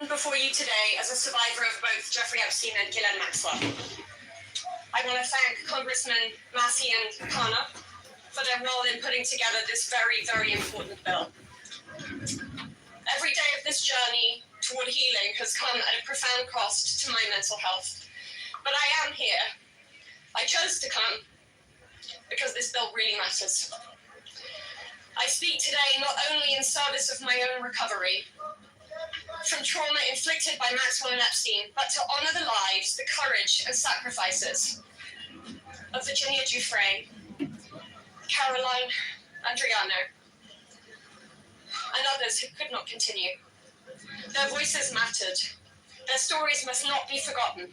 Speaker 5: Before you today as a survivor of both Jeffrey Epstein and Ghislaine Maxwell. I want to thank Congressman Massey and Connor for their role in putting together this very, very important bill. Every day of this journey toward healing has come at a profound cost to my mental health. But I am here. I chose to come because this bill really matters. I speak today not only in service of my own recovery from trauma inflicted by Maxwell and Epstein, but to honor the lives, the courage and sacrifices of Virginia Giuffre, Caroline Andriano, and others who could not continue. Their voices mattered. Their stories must not be forgotten.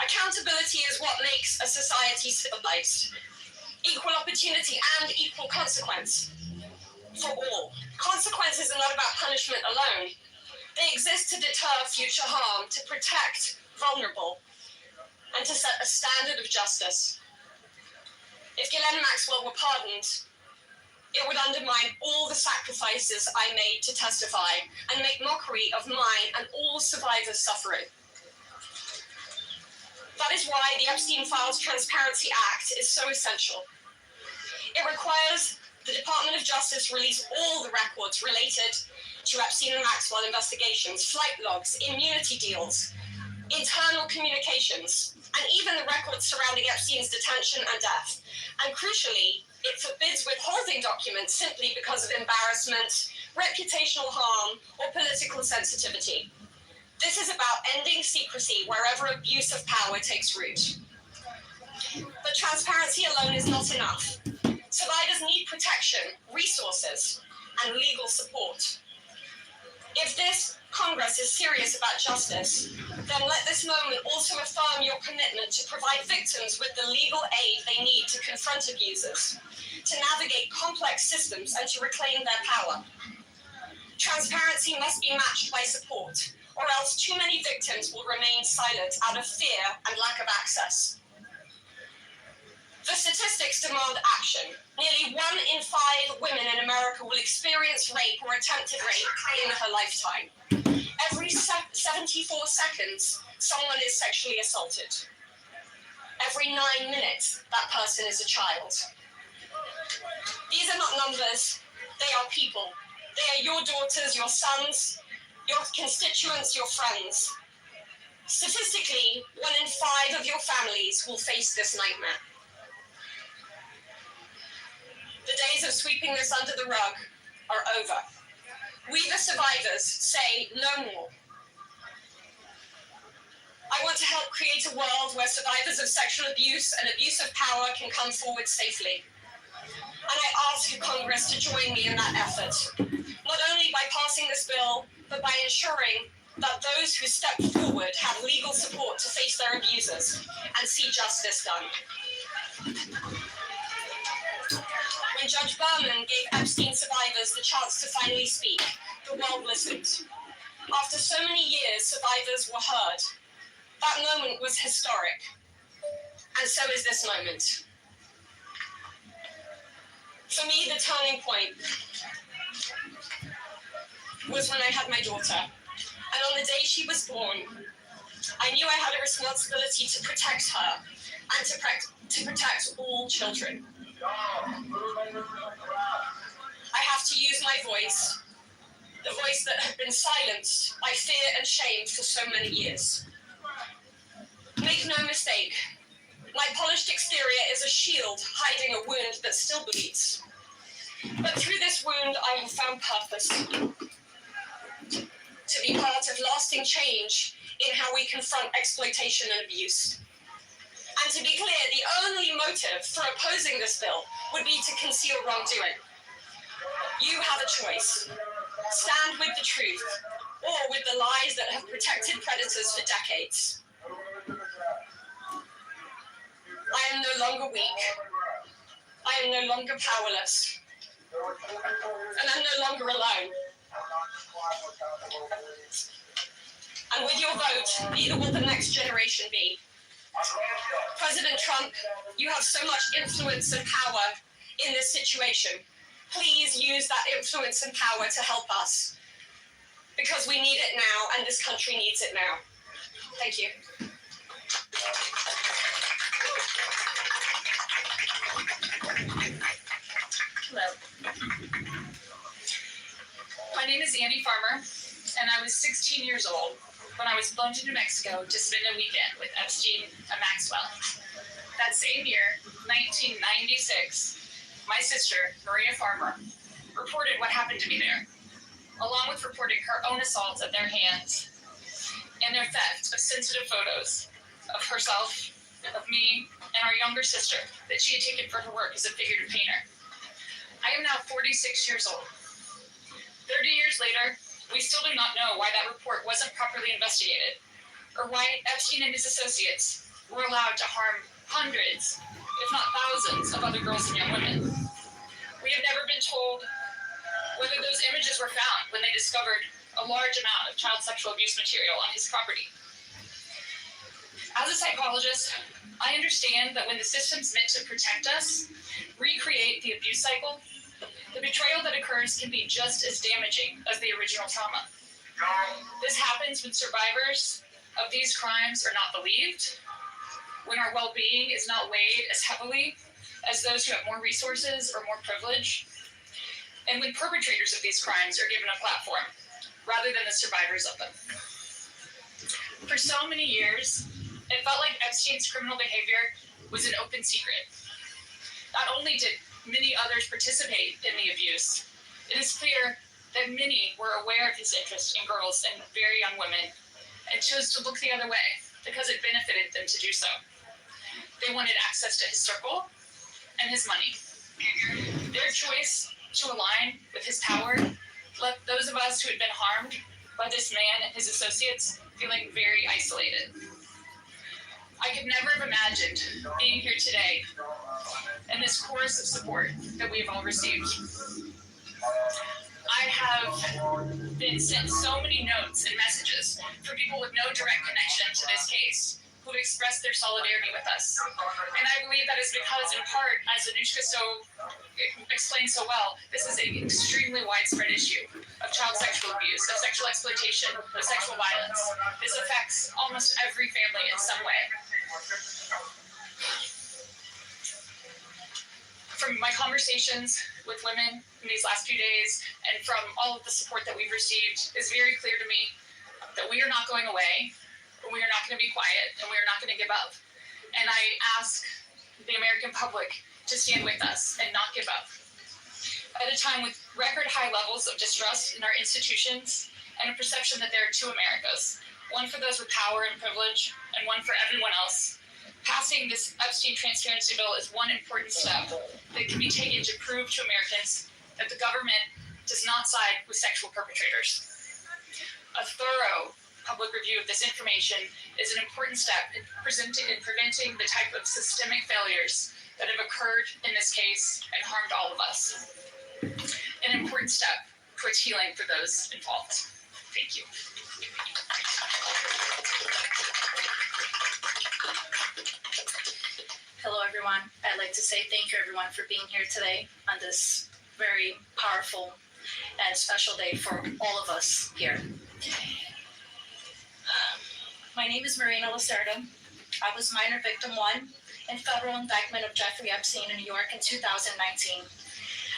Speaker 5: Accountability is what makes a society civilized. Equal opportunity and equal consequence for all. Consequences are not about punishment alone. They exist to deter future harm, to protect vulnerable, and to set a standard of justice. If Ghislaine Maxwell were pardoned, it would undermine all the sacrifices I made to testify and make mockery of mine and all survivors' suffering. That is why the Epstein Files Transparency Act is so essential. It requires the Department of Justice release all the records related to Epstein and Maxwell investigations, flight logs, immunity deals, internal communications, and even the records surrounding Epstein's detention and death. And crucially, it forbids withholding documents simply because of embarrassment, reputational harm, or political sensitivity. This is about ending secrecy wherever abuse of power takes root. But transparency alone is not enough. Survivors need protection, resources, and legal support. If this Congress is serious about justice, then let this moment also affirm your commitment to provide victims with the legal aid they need to confront abusers, to navigate complex systems, and to reclaim their power. Transparency must be matched by support, or else too many victims will remain silent out of fear and lack of access. The statistics demand action. Nearly 1 in 5 women in America will experience rape or attempted rape in her lifetime. Every 74 seconds, someone is sexually assaulted. Every 9 minutes, that person is a child. These are not numbers, they are people. They are your daughters, your sons, your constituents, your friends. Statistically, 1 in 5 of your families will face this nightmare. The days of sweeping this under the rug are over. We, the survivors, say no more. I want to help create a world where survivors of sexual abuse and abuse of power can come forward safely. And I ask Congress to join me in that effort, not only by passing this bill, but by ensuring that those who step forward have legal support to face their abusers and see justice done. When Judge Berman gave Epstein survivors the chance to finally speak, the world listened. After so many years, survivors were heard. That moment was historic, and so is this moment. For me, the turning point was when I had my daughter, and on the day she was born, I knew I had a responsibility to protect her and to protect all children. I have to use my voice, the voice that had been silenced by fear and shame for so many years. Make no mistake, my polished exterior is a shield hiding a wound that still bleeds. But through this wound, I have found purpose. To be part of lasting change in how we confront exploitation and abuse. And to be clear, the only motive for opposing this bill would be to conceal wrongdoing. You have a choice. Stand with the truth, or with the lies that have protected predators for decades. I am no longer weak. I am no longer powerless. And I'm no longer alone. And with your vote, neither will the next generation be. President Trump, you have so much influence and power in this situation. Please use that influence and power to help us.
Speaker 14: because we need it now, and this country needs it now. Thank you.
Speaker 15: Hello. My name is Andy Farmer, and I was 16 years old when I was flown to New Mexico to spend a weekend with Epstein and Maxwell. That same year, 1996, my sister, Maria Farmer, reported what happened to me there, along with reporting her own assaults at their hands and their theft of sensitive photos of herself, of me, and our younger sister that she had taken for her work as a figurative painter. I am now 46 years old. 30 years later, we still do not know why that report wasn't properly investigated, or why Epstein and his associates were allowed to harm hundreds, if not thousands, of other girls and young women. We have never been told whether those images were found when they discovered a large amount of child sexual abuse material on his property. As a psychologist, I understand that when the systems meant to protect us recreate the abuse cycle, the betrayal that occurs can be just as damaging as the original trauma. This happens when survivors of these crimes are not believed, when our well-being is not weighed as heavily as those who have more resources or more privilege, and when perpetrators of these crimes are given a platform rather than the survivors of them. For so many years, it felt like Epstein's criminal behavior was an open secret. Not only did many others participate in the abuse, it is clear that many were aware of his interest in girls and very young women and chose to look the other way because it benefited them to do so. They wanted access to his circle and his money. Their choice to align with his power left those of us who had been harmed by this man and his associates feeling very isolated. I could never have imagined being here today and this chorus of support that we have all received. I have been sent so many notes and messages from people with no direct connection to this case who have expressed their solidarity with us. And I believe that is because, in part, as Anushka explained so well, this is an extremely widespread issue of child sexual abuse, of sexual exploitation, of sexual violence. This affects almost every family in some way. From my conversations with women in these last few days and from all of the support that we've received, it's very clear to me that we are not going away, and we are not going to be quiet, and we are not going to give up. And I ask the American public to stand with us and not give up. At a time with record high levels of distrust in our institutions and a perception that there are two Americas, one for those with power and privilege, and one for everyone else, passing this Epstein transparency bill is one important step that can be taken to prove to Americans that the government does not side with sexual perpetrators. A thorough public review of this information is an important step in preventing the type of systemic failures that have occurred in this case and harmed all of us. An important step towards healing for those involved. Thank you.
Speaker 16: Hello, everyone. I'd like to say thank you, everyone, for being here today on this very powerful and special day for all of us here. My name is Marina Lacerda. I was minor victim 1 in federal indictment of Jeffrey Epstein in New York in 2019.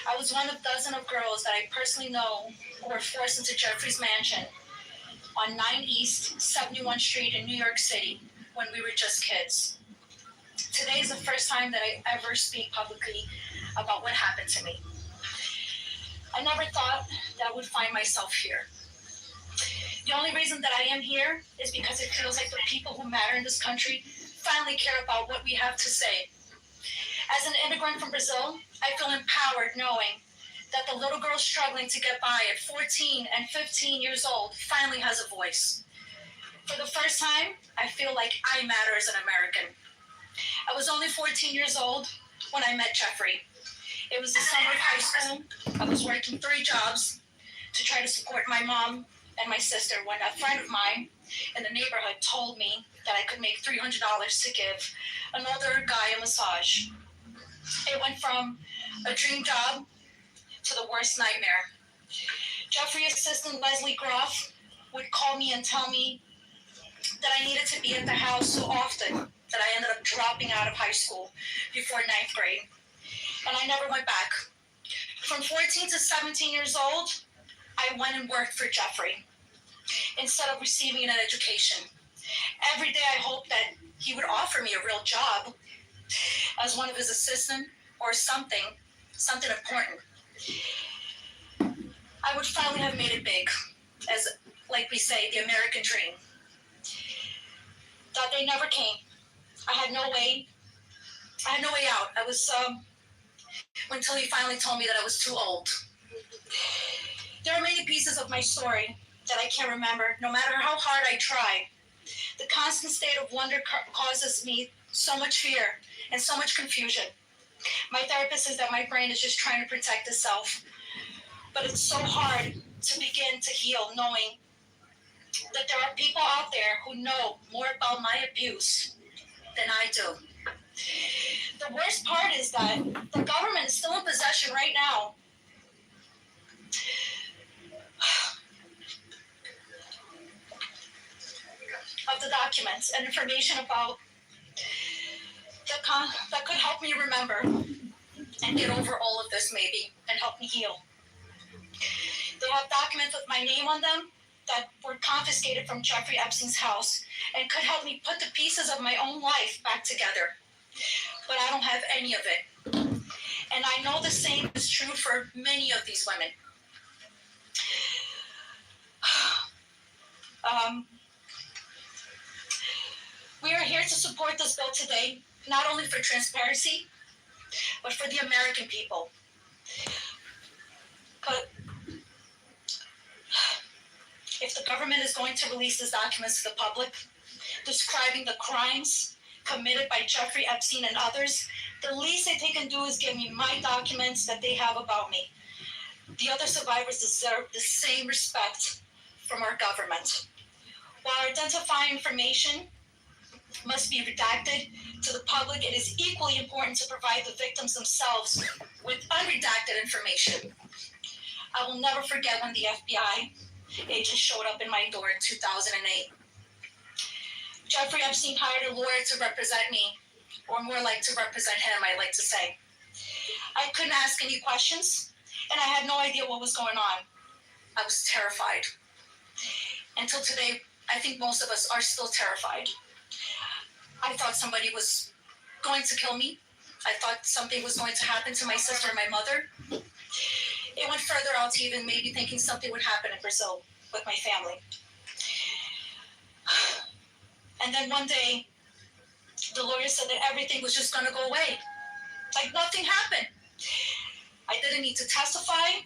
Speaker 16: I was one of dozens of girls that I personally know who were forced into Jeffrey's mansion on 9 East 71 Street in New York City when we were just kids. Today is the first time that I ever speak publicly about what happened to me. I never thought that I would find myself here. The only reason that I am here is because it feels like the people who matter in this country finally care about what we have to say. As an immigrant from Brazil, I feel empowered knowing that the little girl struggling to get by at 14 and 15 years old finally has a voice. For the first time, I feel like I matter as an American. I was only 14 years old when I met Jeffrey. It was the summer of high school. I was working 3 jobs to try to support my mom and my sister when a friend of mine in the neighborhood told me that I could make $300 to give another guy a massage. It went from a dream job to the worst nightmare. Jeffrey assistant Leslie Groff would call me and tell me that I needed to be at the house so often that I ended up dropping out of high school before 9th grade. And I never went back. From 14 to 17 years old, I went and worked for Jeffrey instead of receiving an education. Every day I hoped that he would offer me a real job as one of his assistants or something important. I would finally have made it big, as like we say, the American dream. That day never came. I had no way out. I was, until he finally told me that I was too old. There are many pieces of my story that I can't remember, no matter how hard I try. The constant state of wonder causes me so much fear and so much confusion. My therapist says that my brain is just trying to protect itself. But it's so hard to begin to heal knowing that there are people out there who know more about my abuse than I do. The worst part is that the government is still in possession right now of the documents and information about that could help me remember and get over all of this maybe and help me heal. They have documents with my name on them that were confiscated from Jeffrey Epstein's house and could help me put the pieces of my own life back together. But I don't have any of it. And I know the same is true for many of these women. We are here to support this bill today, not only for transparency, but for the American people. But if the government is going to release these documents to the public, describing the crimes committed by Jeffrey Epstein and others, the least that they can do is give me my documents that they have about me. The other survivors deserve the same respect from our government. While identifying information must be redacted to the public, it is equally important to provide the victims themselves with unredacted information. I will never forget when the FBI agent showed up in my door in 2008. Jeffrey Epstein hired a lawyer to represent me, or more like to represent him, I like to say. I couldn't ask any questions, and I had no idea what was going on. I was terrified. Until today, I think most of us are still terrified. I thought somebody was going to kill me. I thought something was going to happen to my sister and my mother. It went further out to even maybe thinking something would happen in Brazil with my family. And then one day, the lawyer said that everything was just going to go away. Like nothing happened. I didn't need to testify.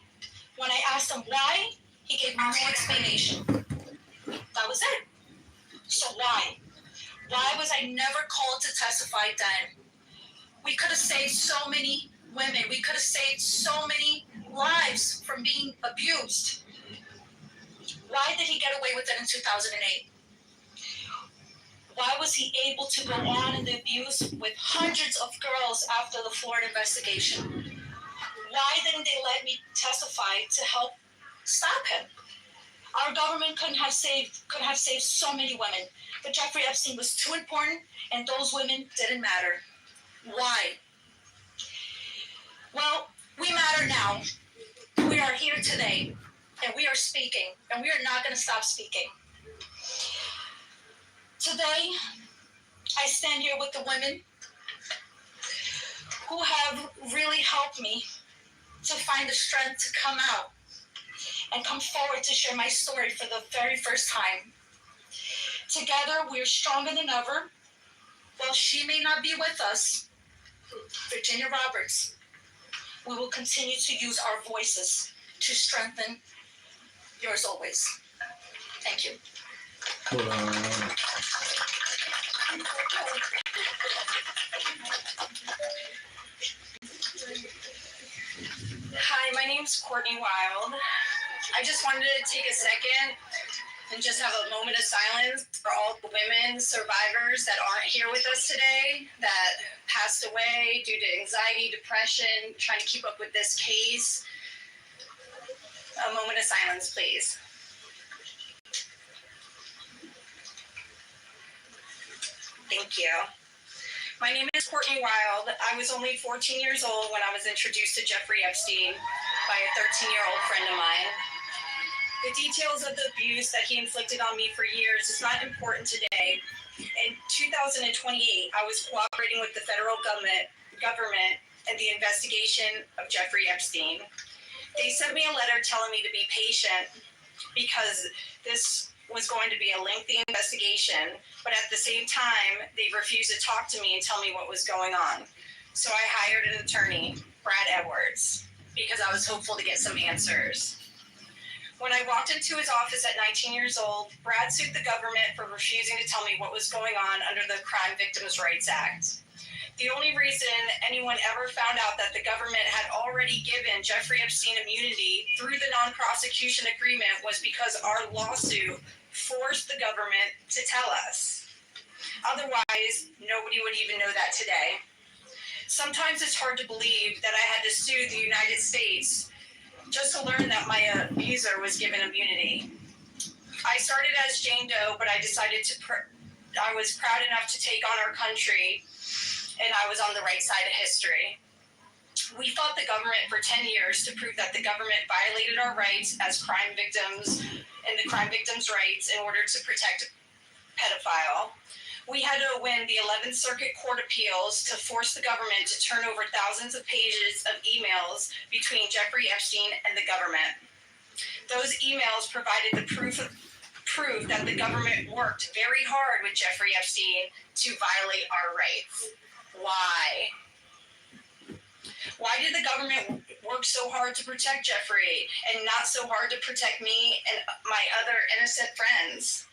Speaker 16: When I asked him why, he gave me no explanation. That was it. So why? Why was I never called to testify then? We could have saved so many women. We could have saved so many lives from being abused. Why did he get away with it in 2008? Why was he able to go on in the abuse with hundreds of girls after the Florida investigation? Why didn't they let me testify to help stop him? Our government could have saved so many women, but Jeffrey Epstein was too important, and those women didn't matter. Why? Well, we matter now. We are here today, and we are speaking, and we are not going to stop speaking. Today, I stand here with the women who have really helped me to find the strength to come out and come forward to share my story for the very first time. Together, we are stronger than ever. While she may not be with us, Virginia Roberts, we will continue to use our voices to strengthen yours always. Thank you.
Speaker 14: Hi, my name's Courtney Wild. I just wanted to take a second and just have a moment of silence for all the women survivors that aren't here with us today, that passed away due to anxiety, depression, trying to keep up with this case. a moment of silence, please. Thank you. My name is Courtney Wild. I was only 14 years old when I was introduced to Jeffrey Epstein by a 13-year-old friend of mine. The details of the abuse that he inflicted on me for years is not important today. In 2028, I was cooperating with the federal government in the investigation of Jeffrey Epstein. They sent me a letter telling me to be patient because this was going to be a lengthy investigation, but at the same time, they refused to talk to me and tell me what was going on. So I hired an attorney, Brad Edwards, because I was hopeful to get some answers. When I walked into his office at 19 years old, Brad sued the government for refusing to tell me what was going on under the Crime Victims' Rights Act. The only reason anyone ever found out that the government had already given Jeffrey Epstein immunity through the non-prosecution agreement was because our lawsuit forced the government to tell us. Otherwise, nobody would even know that today. Sometimes it's hard to believe that I had to sue the United States just to learn that my abuser was given immunity. I started as Jane Doe, but I decided I was proud enough to take on our country, and I was on the right side of history. We fought the government for 10 years to prove that the government violated our rights as crime victims and the crime victims' rights in order to protect a pedophile. We had to win the 11th Circuit Court Appeals to force the government to turn over thousands of pages of emails between Jeffrey Epstein and the government. Those emails provided the proof that the government worked very hard with Jeffrey Epstein to violate our rights. Why? Why did the government work so hard to protect Jeffrey and not so hard to protect me and my other innocent friends?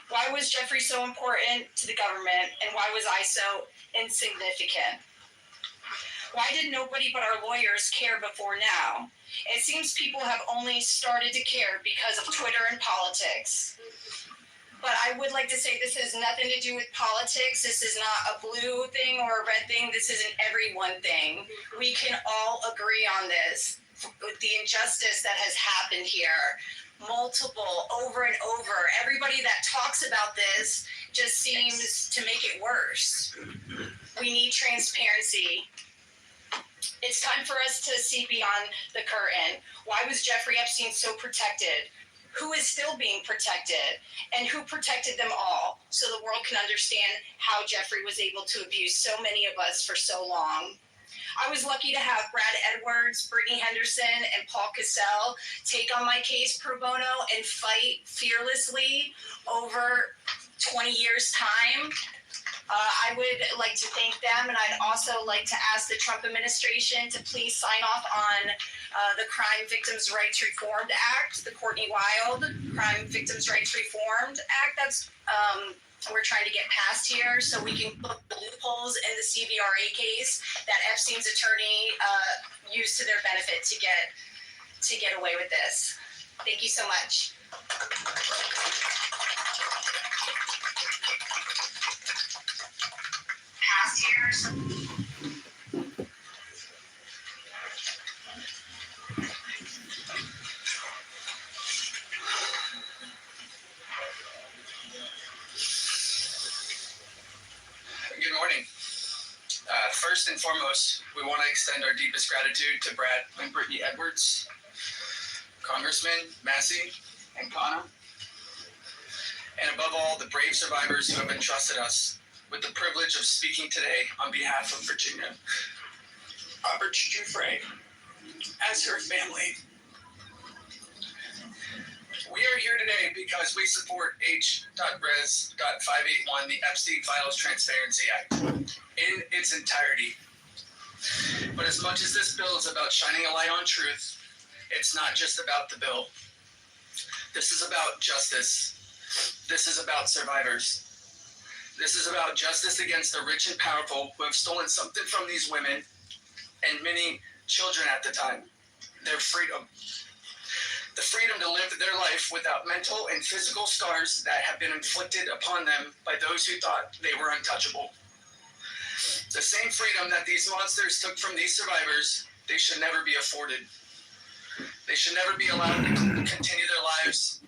Speaker 14: Why was Jeffrey so important to the government, and why was I so insignificant? Why did nobody but our lawyers care before now? It seems people have only started to care because of Twitter and politics. But I would like to say this has nothing to do with politics. This is not a blue thing or a red thing. This is an everyone thing. We can all agree on this. With the injustice that has happened here. Multiple, over and over. Everybody that talks about this just seems to make it worse. We need transparency. It's time for us to see beyond the curtain. Why was Jeffrey Epstein so protected? Who is still being protected? And who protected them all? So the world can understand how Jeffrey was able to abuse so many of us for so long. I was lucky to have Brad Edwards, Brittany Henderson, and Paul Cassell take on my case pro bono and fight fearlessly over 20 years' time. I would like to thank them, and I'd also like to ask the Trump administration to please sign off on the Crime Victims' Rights Reformed Act, the Courtney Wild Crime Victims' Rights Reformed Act that's we're trying to get past here so we can put the loopholes in the CVRA case that Epstein's attorney used to their benefit to get away with this. Thank you so much. Past years.
Speaker 17: Good morning. First and foremost, we want to extend our deepest gratitude to Brad and Brittany Edwards, Congressman Massey and Kana, and above all, the brave survivors who have entrusted us with the privilege of speaking today on behalf of Virginia. Robert Giuffre, as her family, we are here today because we support H.Res.581, the Epstein Files Transparency Act, in its entirety. But as much as this bill is about shining a light on truth, it's not just about the bill. This is about justice. This is about survivors. This is about justice against the rich and powerful who have stolen something from these women and many children at the time, their freedom. The freedom to live their life without mental and physical scars that have been inflicted upon them by those who thought they were untouchable. The same freedom that these monsters took from these survivors, they should never be afforded. They should never be allowed to continue their lives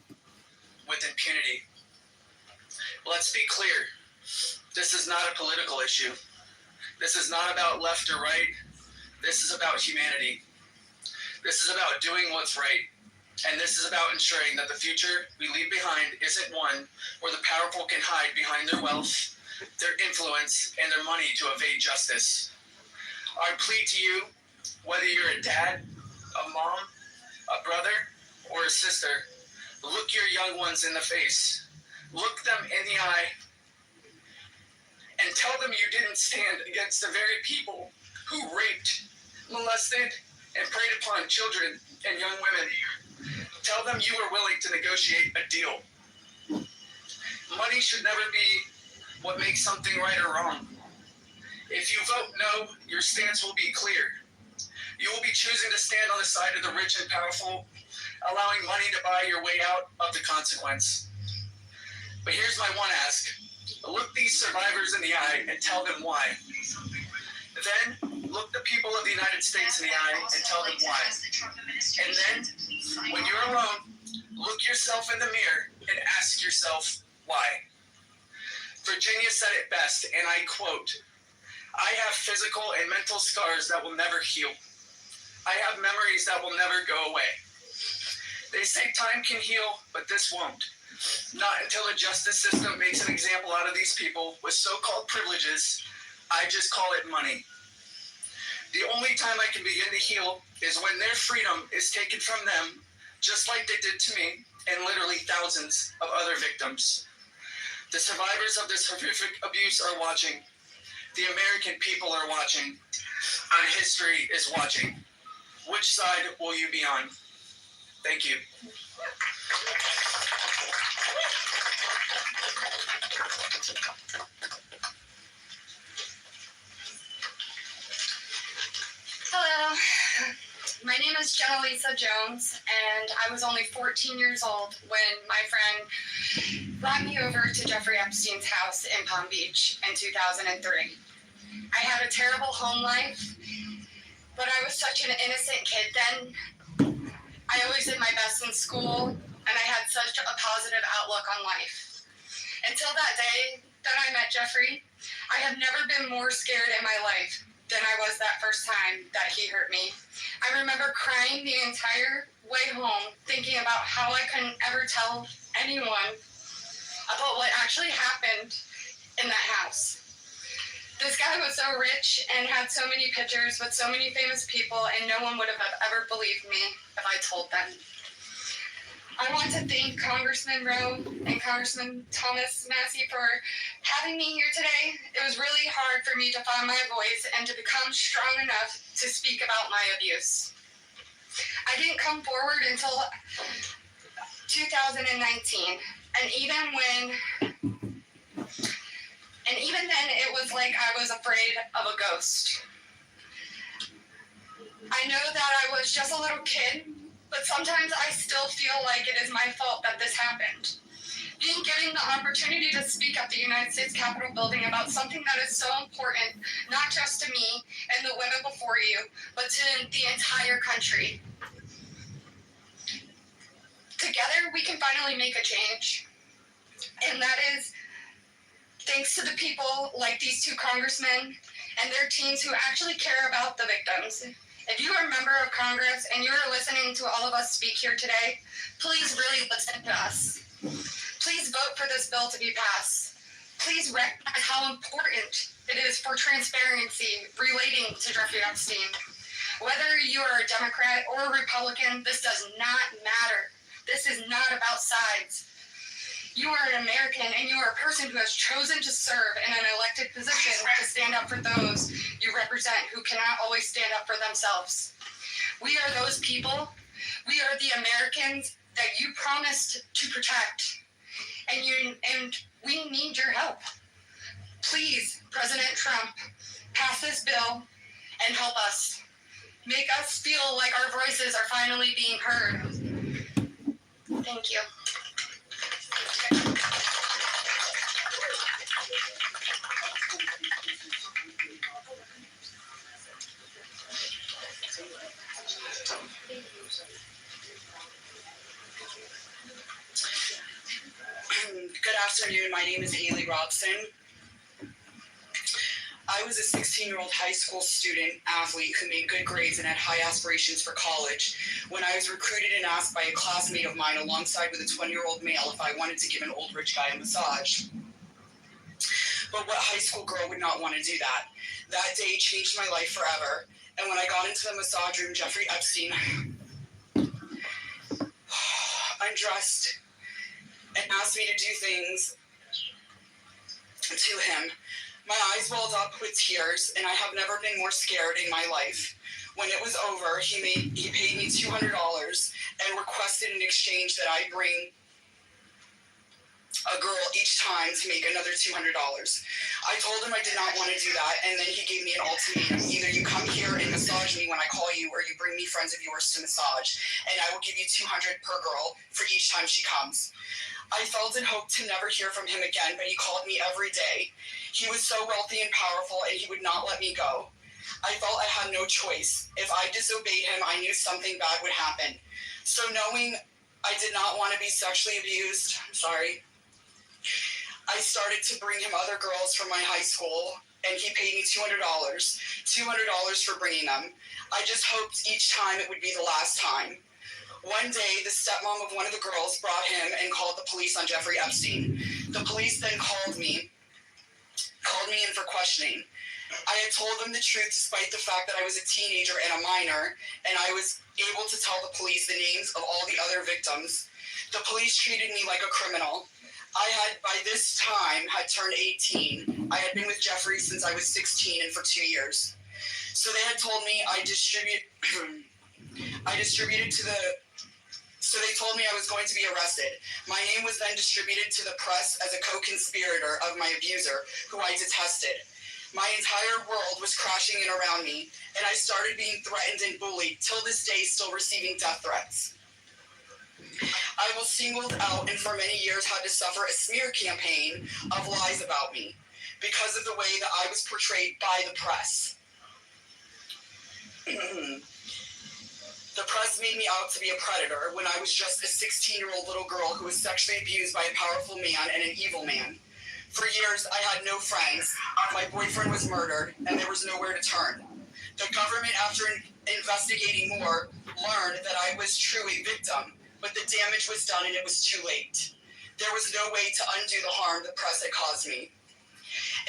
Speaker 17: with impunity. Let's be clear. This is not a political issue. This is not about left or right. This is about humanity. This is about doing what's right. And this is about ensuring that the future we leave behind isn't one where the powerful can hide behind their wealth, their influence, and their money to evade justice. Our plea to you, whether you're a dad, a mom, a brother, or a sister, look your young ones in the face. Look them in the eye and tell them you didn't stand against the very people who raped, molested, and preyed upon children and young women. Tell them you were willing to negotiate a deal. Money should never be what makes something right or wrong. If you vote no, your stance will be clear. You will be choosing to stand on the side of the rich and powerful, allowing money to buy your way out of the consequence. But here's my one ask. Look these survivors in the eye and tell them why. Then, look the people of the United States in the eye and tell them why. And then, when you're alone, look yourself in the mirror and ask yourself why. Virginia said it best, and I quote, "I have physical and mental scars that will never heal. I have memories that will never go away. They say time can heal, but this won't. Not until the justice system makes an example out of these people with so-called privileges. I just call it money. The only time I can begin to heal is when their freedom is taken from them, just like they did to me and literally thousands of other victims. The survivors of this horrific abuse are watching. The American people are watching. And history is watching. Which side will you be on?" Thank you.
Speaker 14: Hello, my name is Jenna Lisa Jones, and I was only 14 years old when my friend brought me over to Jeffrey Epstein's house in Palm Beach in 2003. I had a terrible home life, but I was such an innocent kid then. I always did my best in school, and I had such a positive outlook on life. Until that day that I met Jeffrey, I have never been more scared in my life than I was that first time that he hurt me. I remember crying the entire way home, thinking about how I couldn't ever tell anyone about what actually happened in that house. This guy was so rich and had so many pictures with so many famous people, and no one would have ever believed me if I told them. I want to thank Congressman Rowe and Congressman Thomas Massey for having me here today. It was really hard for me to find my voice and to become strong enough to speak about my abuse. I didn't come forward until 2019, and even then it was like I was afraid of a ghost. I know that I was just a little kid, but sometimes I still feel like it is my fault that this happened. Being given the opportunity to speak at the United States Capitol building about something that is so important, not just to me and the women before you, but to the entire country. Together, we can finally make a change. And that is thanks to the people like these two congressmen and their teams who actually care about the victims. If you are a member of Congress and you are listening to all of us speak here today, please really listen to us. Please vote for this bill to be passed. Please recognize how important it is for transparency relating to Jeffrey Epstein. Whether you are a Democrat or a Republican, this does not matter. This is not about sides. You are an American and you are a person who has chosen to serve in an elected position to stand up for those you represent who cannot always stand up for themselves. We are those people. We are the Americans that you promised to protect. And we need your help. Please, President Trump, pass this bill and help us. Make us feel like our voices are finally being heard. Thank you.
Speaker 18: afternoon. My name is Haley Robson. I was a 16-year-old high school student athlete who made good grades and had high aspirations for college when I was recruited and asked by a classmate of mine alongside with a 20-year-old male if I wanted to give an old rich guy a massage. But what high school girl would not want to do that? That day changed my life forever. And when I got into the massage room, Jeffrey Epstein undressed and asked me to do things to him. My eyes welled up with tears, and I have never been more scared in my life. When it was over, he paid me $200 and requested in exchange that I bring a girl each time to make another $200. I told him I did not want to do that, and then he gave me an ultimatum. Either you come here and massage me when I call you, or you bring me friends of yours to massage, and I will give you $200 per girl for each time she comes. I felt and hoped to never hear from him again, but he called me every day. He was so wealthy and powerful, and he would not let me go. I felt I had no choice. If I disobeyed him, I knew something bad would happen. So knowing I did not want to be sexually abused, I started to bring him other girls from my high school, and he paid me $200 for bringing them. I just hoped each time it would be the last time. One day, the stepmom of one of the girls brought him and called the police on Jeffrey Epstein. The police then called me in for questioning. I had told them the truth despite the fact that I was a teenager and a minor, and I was able to tell the police the names of all the other victims. The police treated me like a criminal. I had, by this time, had turned 18. I had been with Jeffrey since I was 16 and for 2 years. So they had told me So they told me I was going to be arrested. My name was then distributed to the press as a co-conspirator of my abuser, who I detested. My entire world was crashing in around me, and I started being threatened and bullied, till this day still receiving death threats. I was singled out and for many years had to suffer a smear campaign of lies about me because of the way that I was portrayed by the press. The press made me out to be a predator when I was just a 16-year-old little girl who was sexually abused by a powerful man and an evil man. For years, I had no friends. My boyfriend was murdered, and there was nowhere to turn. The government, after investigating more, learned that I was truly a victim, but the damage was done and it was too late. There was no way to undo the harm the press had caused me.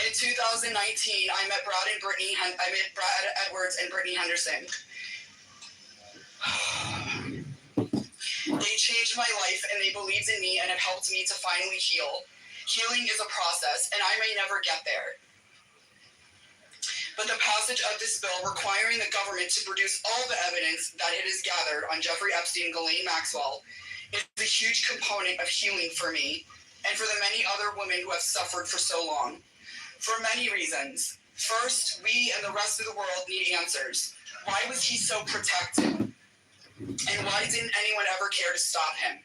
Speaker 18: In 2019, I met Brad Edwards and Brittany Henderson. They changed my life and they believed in me and have helped me to finally heal. Healing is a process, and I may never get there. But the passage of this bill requiring the government to produce all the evidence that it has gathered on Jeffrey Epstein and Ghislaine Maxwell is a huge component of healing for me and for the many other women who have suffered for so long. For many reasons. First, we and the rest of the world need answers. Why was he so protected? And why didn't anyone ever care to stop him?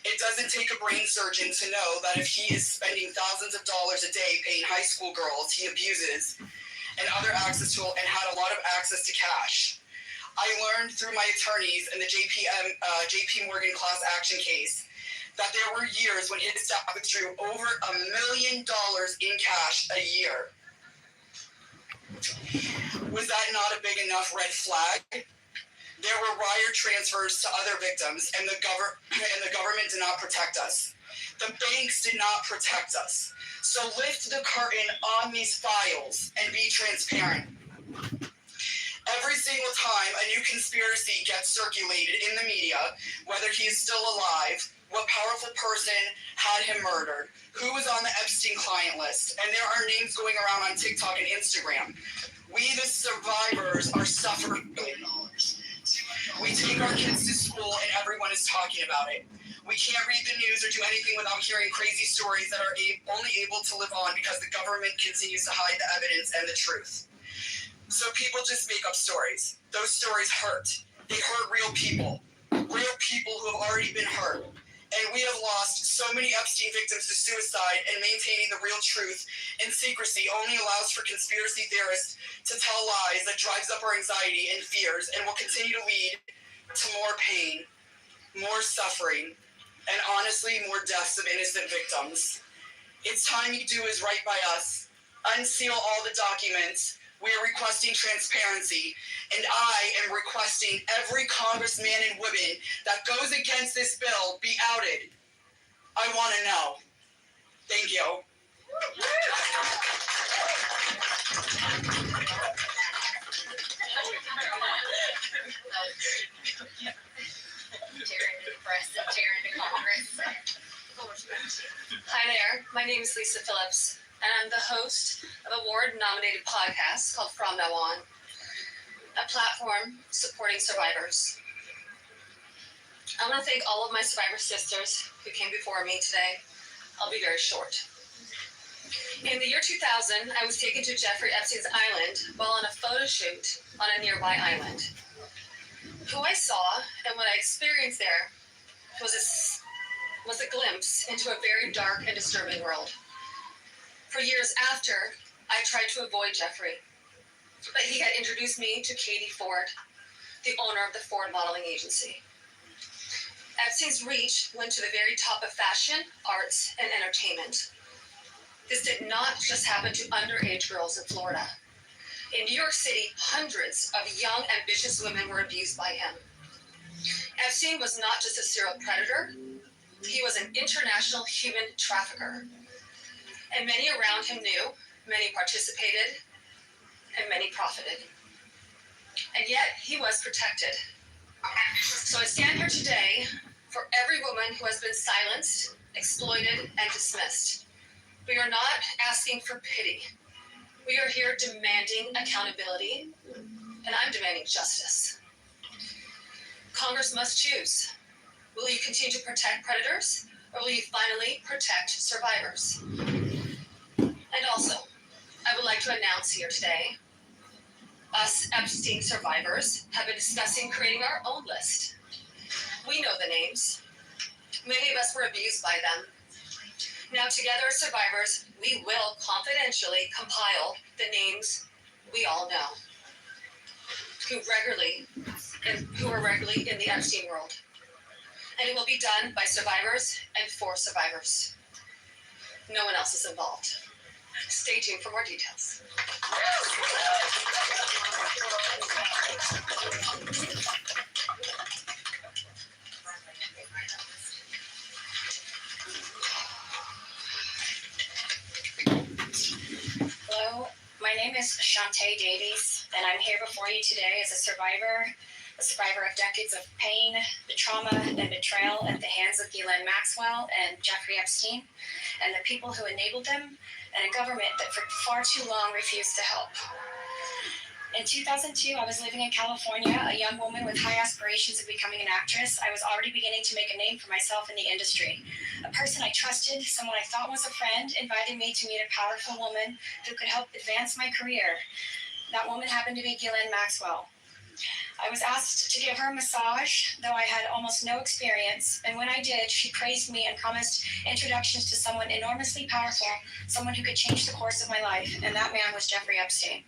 Speaker 18: It doesn't take a brain surgeon to know that if he is spending thousands of dollars a day paying high school girls he abuses and other access to, and had a lot of access to cash. I learned through my attorneys in the JP Morgan class action case that there were years when his staff withdrew over $1 million in cash a year. Was that not a big enough red flag? There were wire transfers to other victims, and the government did not protect us. The banks did not protect us. So lift the curtain on these files and be transparent. Every single time a new conspiracy gets circulated in the media, whether he is still alive, what powerful person had him murdered, who was on the Epstein client list, and there are names going around on TikTok and Instagram. We, the survivors, are suffering. We take our kids to school and everyone is talking about it. We can't read the news or do anything without hearing crazy stories that are only able to live on because the government continues to hide the evidence and the truth. So people just make up stories. Those stories hurt. They hurt real people who have already been hurt. And we have lost so many Epstein victims to suicide, and maintaining the real truth in secrecy only allows for conspiracy theorists to tell lies that drives up our anxiety and fears and will continue to lead to more pain, more suffering, and honestly, more deaths of innocent victims. It's time you do is right by us. Unseal all the documents. We are requesting transparency, and I am requesting every congressman and woman that goes against this bill be outed. I want to know. Thank you.
Speaker 19: Hi there, my name is Lisa Phillips, and I'm the host of a award-nominated podcast called From Now On, a platform supporting survivors. I want to thank all of my survivor sisters who came before me today. I'll be very short. In the year 2000, I was taken to Jeffrey Epstein's island while on a photo shoot on a nearby island. Who I saw and what I experienced there was a glimpse into a very dark and disturbing world. For years after, I tried to avoid Jeffrey, but he had introduced me to Katie Ford, the owner of the Ford Modeling Agency. Epstein's reach went to the very top of fashion, arts, and entertainment. This did not just happen to underage girls in Florida. In New York City, hundreds of young, ambitious women were abused by him. Epstein was not just a serial predator, he was an international human trafficker. And many around him knew, many participated, and many profited. And yet, he was protected. So I stand here today for every woman who has been silenced, exploited, and dismissed. We are not asking for pity. We are here demanding accountability, and I'm demanding justice. Congress must choose. Will you continue to protect predators, or will you finally protect survivors? And also, I would like to announce here today, us Epstein survivors have been discussing creating our own list. We know the names. Many of us were abused by them. Now together as survivors, we will confidentially compile the names we all know who are regularly in the Epstein world. And it will be done by survivors and for survivors. No one else is involved. Stay tuned for more details.
Speaker 16: Hello, my name is Shantae Davies, and I'm here before you today as a survivor of decades of pain, the trauma, and betrayal at the hands of Ghislaine Maxwell and Jeffrey Epstein, and the people who enabled them, and a government that for far too long refused to help. In 2002, I was living in California, a young woman with high aspirations of becoming an actress. I was already beginning to make a name for myself in the industry. A person I trusted, someone I thought was a friend, invited me to meet a powerful woman who could help advance my career. That woman happened to be Ghislaine Maxwell. I was asked to give her a massage, though I had almost no experience, and when I did, she praised me and promised introductions to someone enormously powerful, someone who could change the course of my life, and that man was Jeffrey Epstein.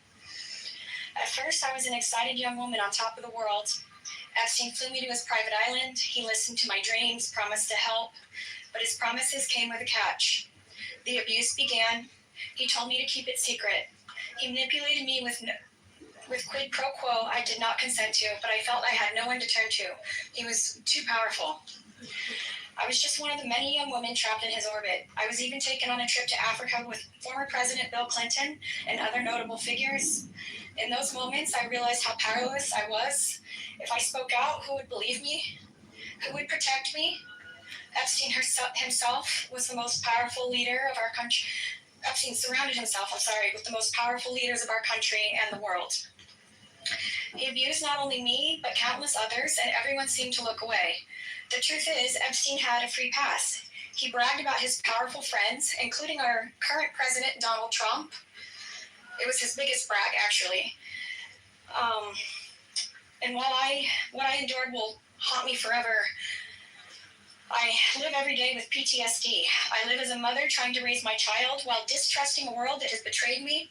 Speaker 16: At first, I was an excited young woman on top of the world. Epstein flew me to his private island. He listened to my dreams, promised to help, but his promises came with a catch. The abuse began. He told me to keep it secret. He manipulated me with quid pro quo I did not consent to, but I felt I had no one to turn to. He was too powerful. I was just one of the many young women trapped in his orbit. I was even taken on a trip to Africa with former President Bill Clinton and other notable figures. In those moments, I realized how powerless I was. If I spoke out, who would believe me? Who would protect me? Epstein himself was the most powerful leader of our country. Epstein surrounded himself, with the most powerful leaders of our country and the world. He abused not only me, but countless others, and everyone seemed to look away. The truth is, Epstein had a free pass. He bragged about his powerful friends, including our current president, Donald Trump. It was his biggest brag, actually. And what I endured will haunt me forever. I live every day with PTSD. I live as a mother trying to raise my child while distrusting a world that has betrayed me.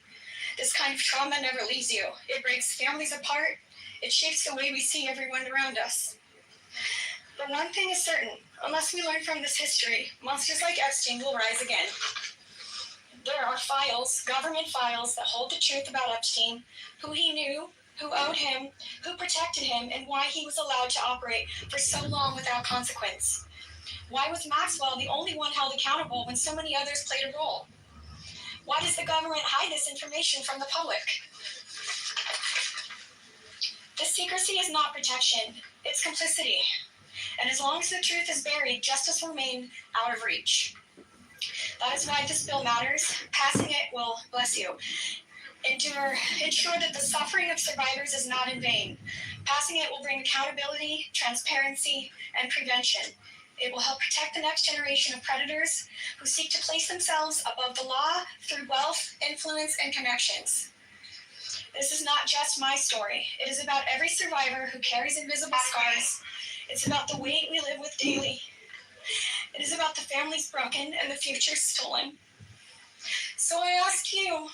Speaker 16: This kind of trauma never leaves you. It breaks families apart. It shapes the way we see everyone around us. But one thing is certain, unless we learn from this history, monsters like Epstein will rise again. There are files, government files, that hold the truth about Epstein, who he knew, who owed him, who protected him, and why he was allowed to operate for so long without consequence. Why was Maxwell the only one held accountable when so many others played a role? Why does the government hide this information from the public? This secrecy is not protection, it's complicity. And as long as the truth is buried, justice will remain out of reach. That is why this bill matters. Passing it will, bless you, ensure that the suffering of survivors is not in vain. Passing it will bring accountability, transparency, and prevention. It will help protect the next generation of predators who seek to place themselves above the law through wealth, influence, and connections. This is not just my story. It is about every survivor who carries invisible scars. It's about the weight we live with daily. It is about the families broken and the future stolen. So I ask you,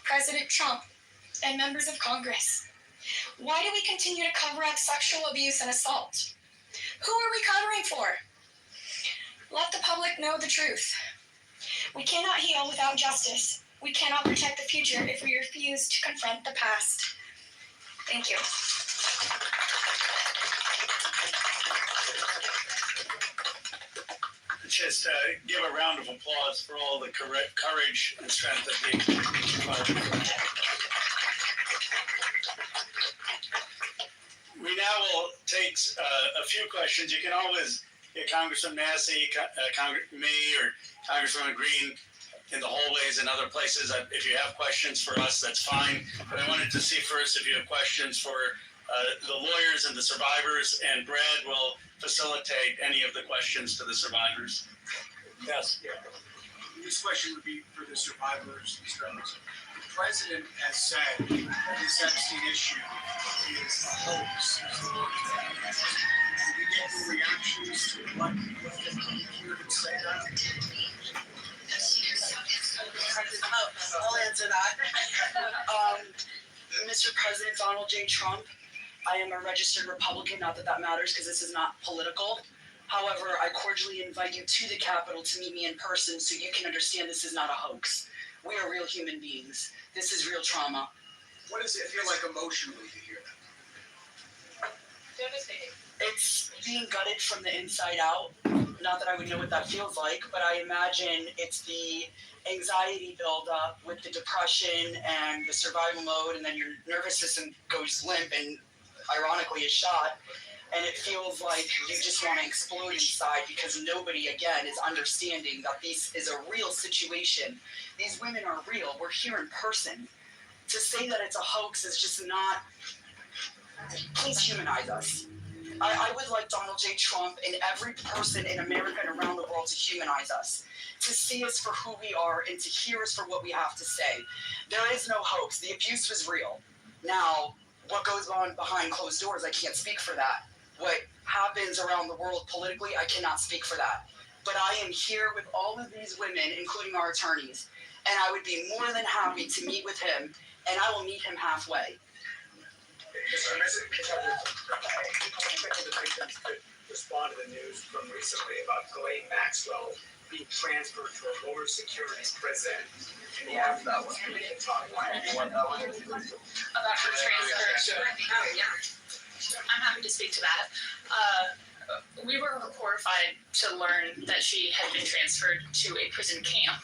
Speaker 16: President Trump and members of Congress, why do we continue to cover up sexual abuse and assault? Who are we covering for? Let the public know the truth. We cannot heal without justice. We cannot protect the future if we refuse to confront the past. Thank you.
Speaker 20: Just give a round of applause for all the courage and strength that they We now will take a few questions. You can always get Congressman Massey, me, or Congressman Green in the hallways and other places. If you have questions for us, that's fine. But I wanted to see first if you have questions for the lawyers and the survivors, and Brad will facilitate any of the questions to the survivors. Yes.
Speaker 21: Yeah. This question would be for the survivors. The president has said that this Epstein issue is a hoax. Did we get the reactions to what you would say that?
Speaker 18: I'll answer that. Mr. President Donald J. Trump, I am a registered Republican, not that that matters because this is not political. However, I cordially invite you to the Capitol to meet me in person so you can understand this is not a hoax. We are real human beings. This is real trauma.
Speaker 21: What does it feel like emotionally to hear that?
Speaker 15: Devastating.
Speaker 18: It's being gutted from the inside out. Not that I would know what that feels like, but I imagine it's the anxiety buildup with the depression and the survival mode, and then your nervous system goes limp and ironically is shot. And it feels like you just want to explode inside because nobody, again, is understanding that this is a real situation. These women are real. We're here in person. To say that it's a hoax is just not... Please humanize us. I would like Donald J. Trump and every person in America and around the world to humanize us, to see us for who we are and to hear us for what we have to say. There is no hoax. The abuse was real. Now, what goes on behind closed doors, I can't speak for that. What happens around the world politically, I cannot speak for that. But I am here with all of these women, including our attorneys, and I would be more than happy to meet with him, and I will meet him halfway.
Speaker 21: Mr. President, the victims could respond to the news from recently about Ghislaine Maxwell being transferred to a lower security prison. Can you have that one? We can talk about
Speaker 15: About her transfer. Oh, yeah. I'm happy to speak to that. We were horrified to learn that she had been transferred to a prison camp.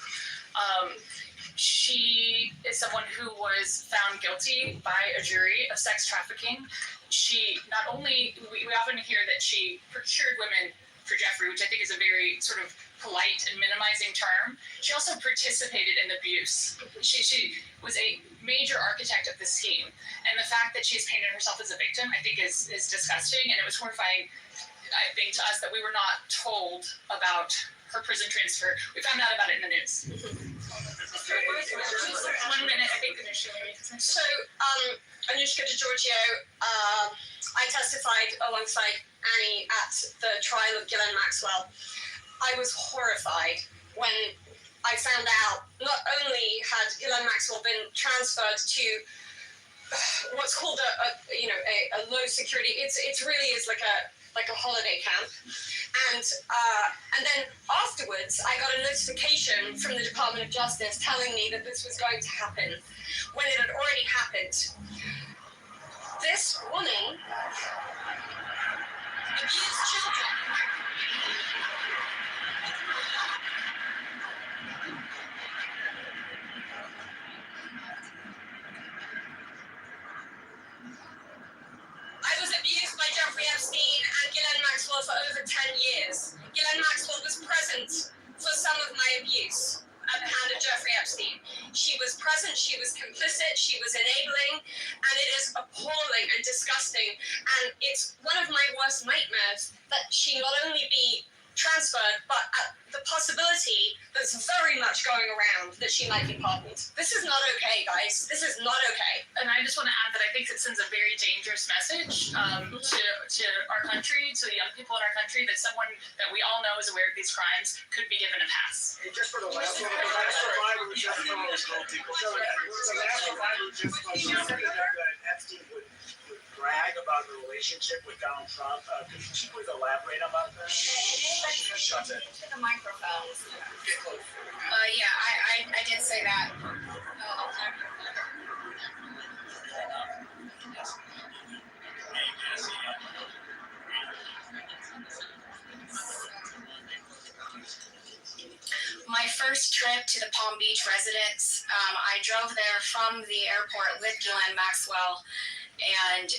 Speaker 15: She is someone who was found guilty by a jury of sex trafficking. She not only, we often hear that she procured women for Jeffrey, which I think is a very sort of polite and minimizing term. She also participated in abuse. She was a major architect of the scheme. And the fact that she's painted herself as a victim, I think is disgusting. And it was horrifying, I think, to us that we were not told about her prison transfer. We found out about it in the news. 1 minute, I think Anushka maybe.
Speaker 22: So, Anushka DiGiorgio, I testified alongside Annie at the trial of Ghislaine Maxwell. I was horrified when I found out not only had Ghislaine Maxwell been transferred to what's called a low security. It's really is like like a holiday camp. And then afterwards, I got a notification from the Department of Justice telling me that this was going to happen when it had already happened. This woman abused children. I was abused by Jeffrey Epstein and Ghislaine Maxwell for over 10 years. Ghislaine Maxwell was present for some of my abuse at the hand of Jeffrey Epstein. She was present, she was complicit, she was enabling, and it is appalling and disgusting. And it's one of my worst nightmares that she not only be transferred, but the possibility that's very much going around that she might be pardoned. This is not okay, guys. This is not okay.
Speaker 15: And I just want to add that I think it sends a very dangerous message to our country, to the young people in our country, that someone that we all know is aware of these crimes could be given a pass.
Speaker 21: And just for the last one, the last survivor who just Epstein would brag about the relationship with Donald Trump. Could you please elaborate about that? Shut it.
Speaker 14: To the microphone.
Speaker 21: Get close.
Speaker 14: Yeah, I did say that. My first trip to the Palm Beach residence, I drove there from the airport with Ghislaine Maxwell, and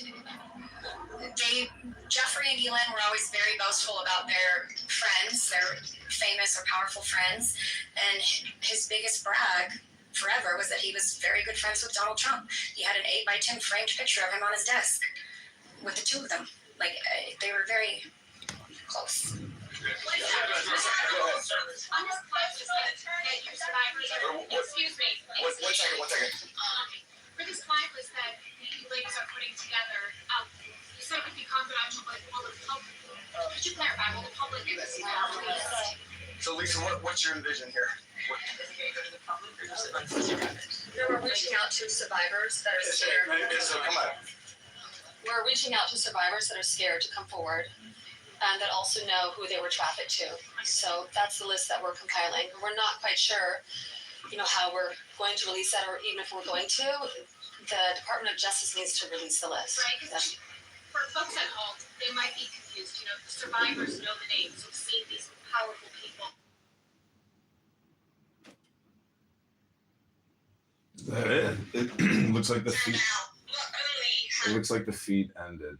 Speaker 14: Jeffrey and Ghislaine were always very boastful about their friends, their famous or powerful friends, and his biggest brag forever was that he was very good friends with Donald Trump. He had an 8x10 framed picture of him on his desk with the two of them. Like, they were very close.
Speaker 15: Excuse me.
Speaker 21: One second.
Speaker 15: For this client list that you ladies are putting together, you said it could be confidential, but will the public? Could you clarify? Will the public get this?
Speaker 21: So Lisa, what's your envision here?
Speaker 22: They were reaching out to survivors that are scared.
Speaker 21: So come on.
Speaker 22: We're reaching out to survivors that are scared to come forward, and that also know who they were trafficked to. So that's the list that we're compiling. We're not quite sure, how we're going to release that, or even if we're going to. The Department of Justice needs to release the list.
Speaker 15: Right, because for folks at home, they might be confused. The survivors know the names. We've seen these powerful people.
Speaker 4: Is that it? It looks like the feed. It looks like the feed ended.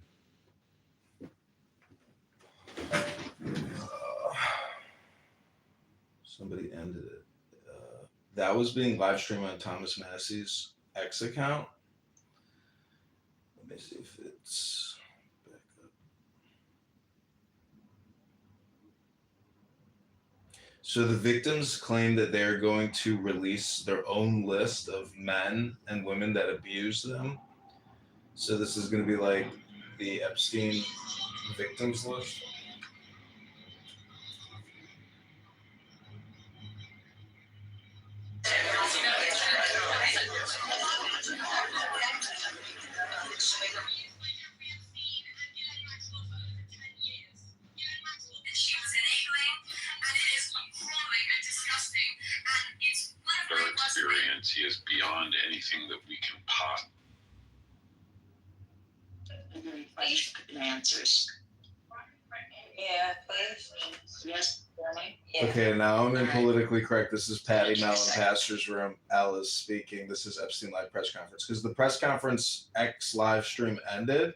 Speaker 4: Somebody ended it. That was being live streamed on Thomas Massey's X account. Let me see if it's back up. So the victims claim that they're going to release their own list of men and women that abused them. So this is going to be like the Epstein victims list.
Speaker 2: Their experience is beyond anything that we can possibly.
Speaker 13: Please, answers. Yeah, please. Yes, Bernie. Yeah.
Speaker 4: Okay, now I'm in politically correct. This is Patty Mellon, Pastor's Room. Al is speaking. This is Epstein Live press conference. Because the press conference X live stream ended,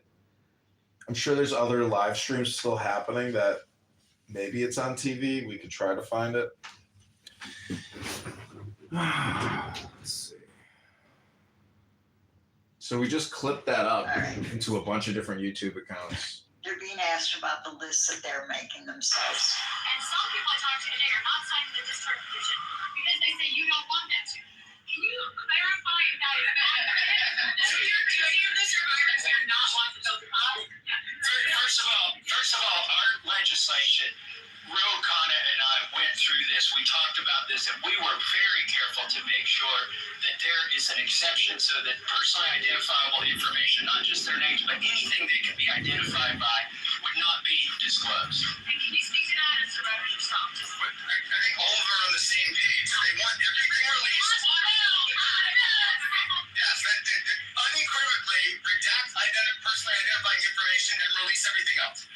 Speaker 4: I'm sure there's other live streams still happening that maybe it's on TV. We could try to find it. Let's see. So we just clipped that up into a bunch of different YouTube accounts.
Speaker 13: They're being asked about the lists that they're making themselves.
Speaker 15: And some people I talked to today are not signing the discharge petition because they say you don't want them to. Can you clarify that? So you're the survivors here not want to go through us?
Speaker 1: First of all, our legislation, Rokana and I went through this. We talked about this, and we were very careful to make sure that there is an exception so that personally identifiable information, not just their names, but anything they can be identified by, would not be
Speaker 3: personally identifying information and release everything else.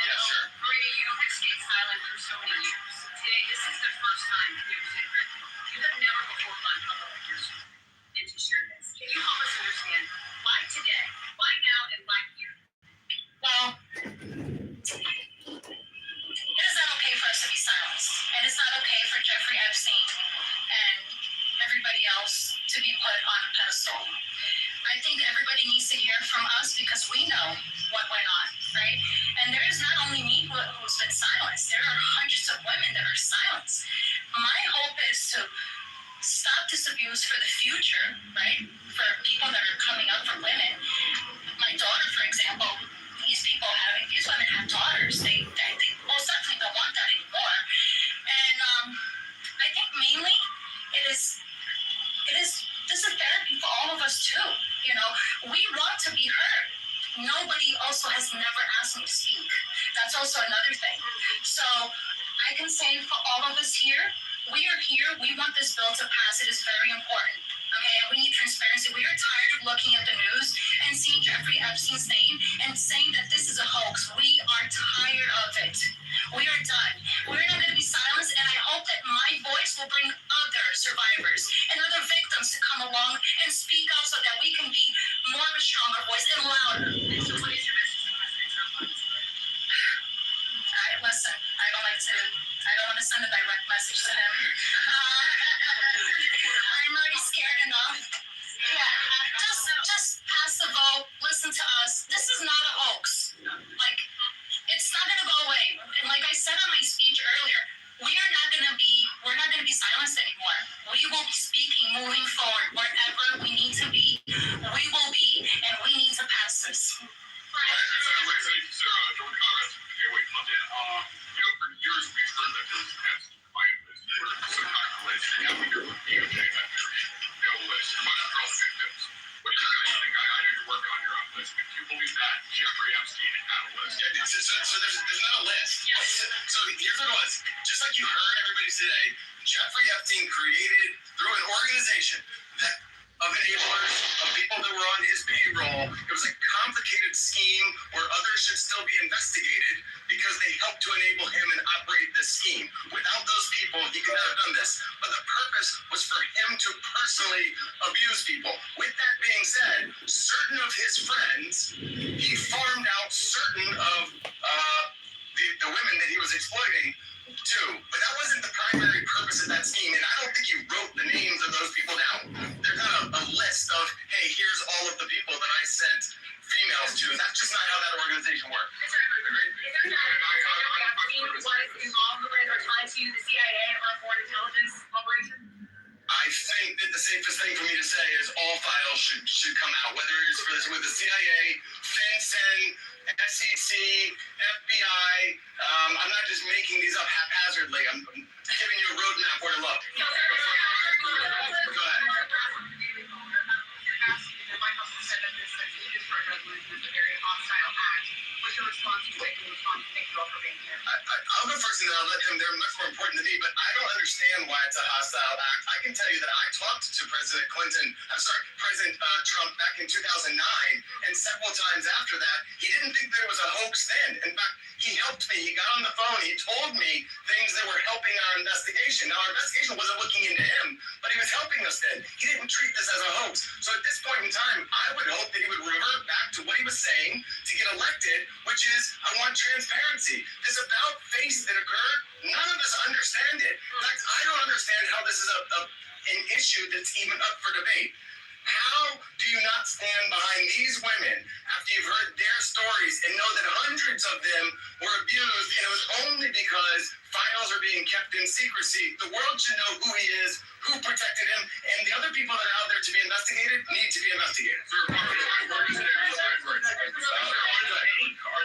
Speaker 3: Yeah, sure.
Speaker 6: Marina, you have stayed silent for so many years. Today, this is the first time you've been written. You have never before gone public and to share this. Can you help us understand why today, why now, and why here?
Speaker 16: Well, it is not okay for us to be silenced, and it's not okay for Jeffrey Epstein and everybody else to be put on a pedestal. I think everybody needs to hear from us because we know what went on, right? And there is not only me who's been silenced, there are hundreds of women that are silenced. My hope is to stop this abuse for the future, right? For people that are coming up for women. My daughter, for example, these women have daughters. They most definitely don't want that anymore. And I think mainly this is therapy for all of us too. You know, we want to be heard. Nobody also has never asked me to speak. That's also another thing. So I can say for all of us here, we are here. We want this bill to pass. It is very important. Okay, and we need transparency. We are tired of looking at the news and seeing Jeffrey Epstein's name and saying that this is a hoax. We are tired of it. We are done. We're not going to be silenced, and I hope that my voice will bring other survivors and other victims to come along and speak out so that we can be more of a stronger voice and louder.
Speaker 6: So what is your message to President Trump?
Speaker 16: Listen, I don't want to send a direct message to him. I'm already scared enough. Yeah, just pass the vote, listen to us. This is not a hoax. Like, it's not gonna go away. And like I said on my speech earlier, we're not gonna be silenced anymore. We will be speaking moving forward wherever we need to be. We will be, and we need to pass this.
Speaker 2: For years we've heard that there's past client list or some kind of list. Now we hear from DOJ that there's no list. Much girl victims. What do you guys think? I know you're working on your own list, but do you believe that Jeffrey Epstein had a list?
Speaker 3: Yeah, so there's not a list. So here's what it was. Just like you heard everybody today, Jeffrey Epstein created through an organization that of enablers, of people that were on his payroll. It was a complicated scheme where others should still be investigated because they helped to enable him and operate this scheme. Without those people, he could not have done this. But the purpose was for him to personally abuse people. With that being said, certain of his friends, he farmed out certain of the women that he was exploiting too. But that wasn't the primary purpose of that scheme, and I don't think he wrote the names of those people down. There's not a list of, hey, here's all of the people that I sent females to. That's just not how that organization worked.
Speaker 6: Is there Epstein was involved with or tied to the CIA or a foreign intelligence operation?
Speaker 3: I think that the safest thing for me to say is all files should come out, whether it's with the CIA, FinCEN, SEC, FBI. I'm not just making these up haphazardly. I'm giving you a roadmap where to look. Go ahead.
Speaker 6: The White House said that this resolution is a very hostile act. What's your response to it? Thank you all for being here.
Speaker 3: I'll go first and then I'll let them. They're much more important to me, but I don't understand why it's a hostile act. I can tell you that I talked to President Trump back in 2009, and several times after that, he didn't think there was a hoax then. In fact, he helped me. He got on the phone. He told me things that were helping our investigation. Now, our investigation wasn't looking into him, but he was helping us then. He didn't treat this as a hoax. So at this point in time, I would hope that he would revert back to what he was saying to get elected, which is, I want transparency. This about face that occurred, none of us understand it. In fact, I don't understand how this is an issue that's even up for debate. How do you not stand behind these women after you've heard their stories and know that hundreds of them were abused, and it was only because files are being kept in secrecy? The world should know who he is, who protected him, and the other people that are out there to be investigated need to be investigated.
Speaker 1: Are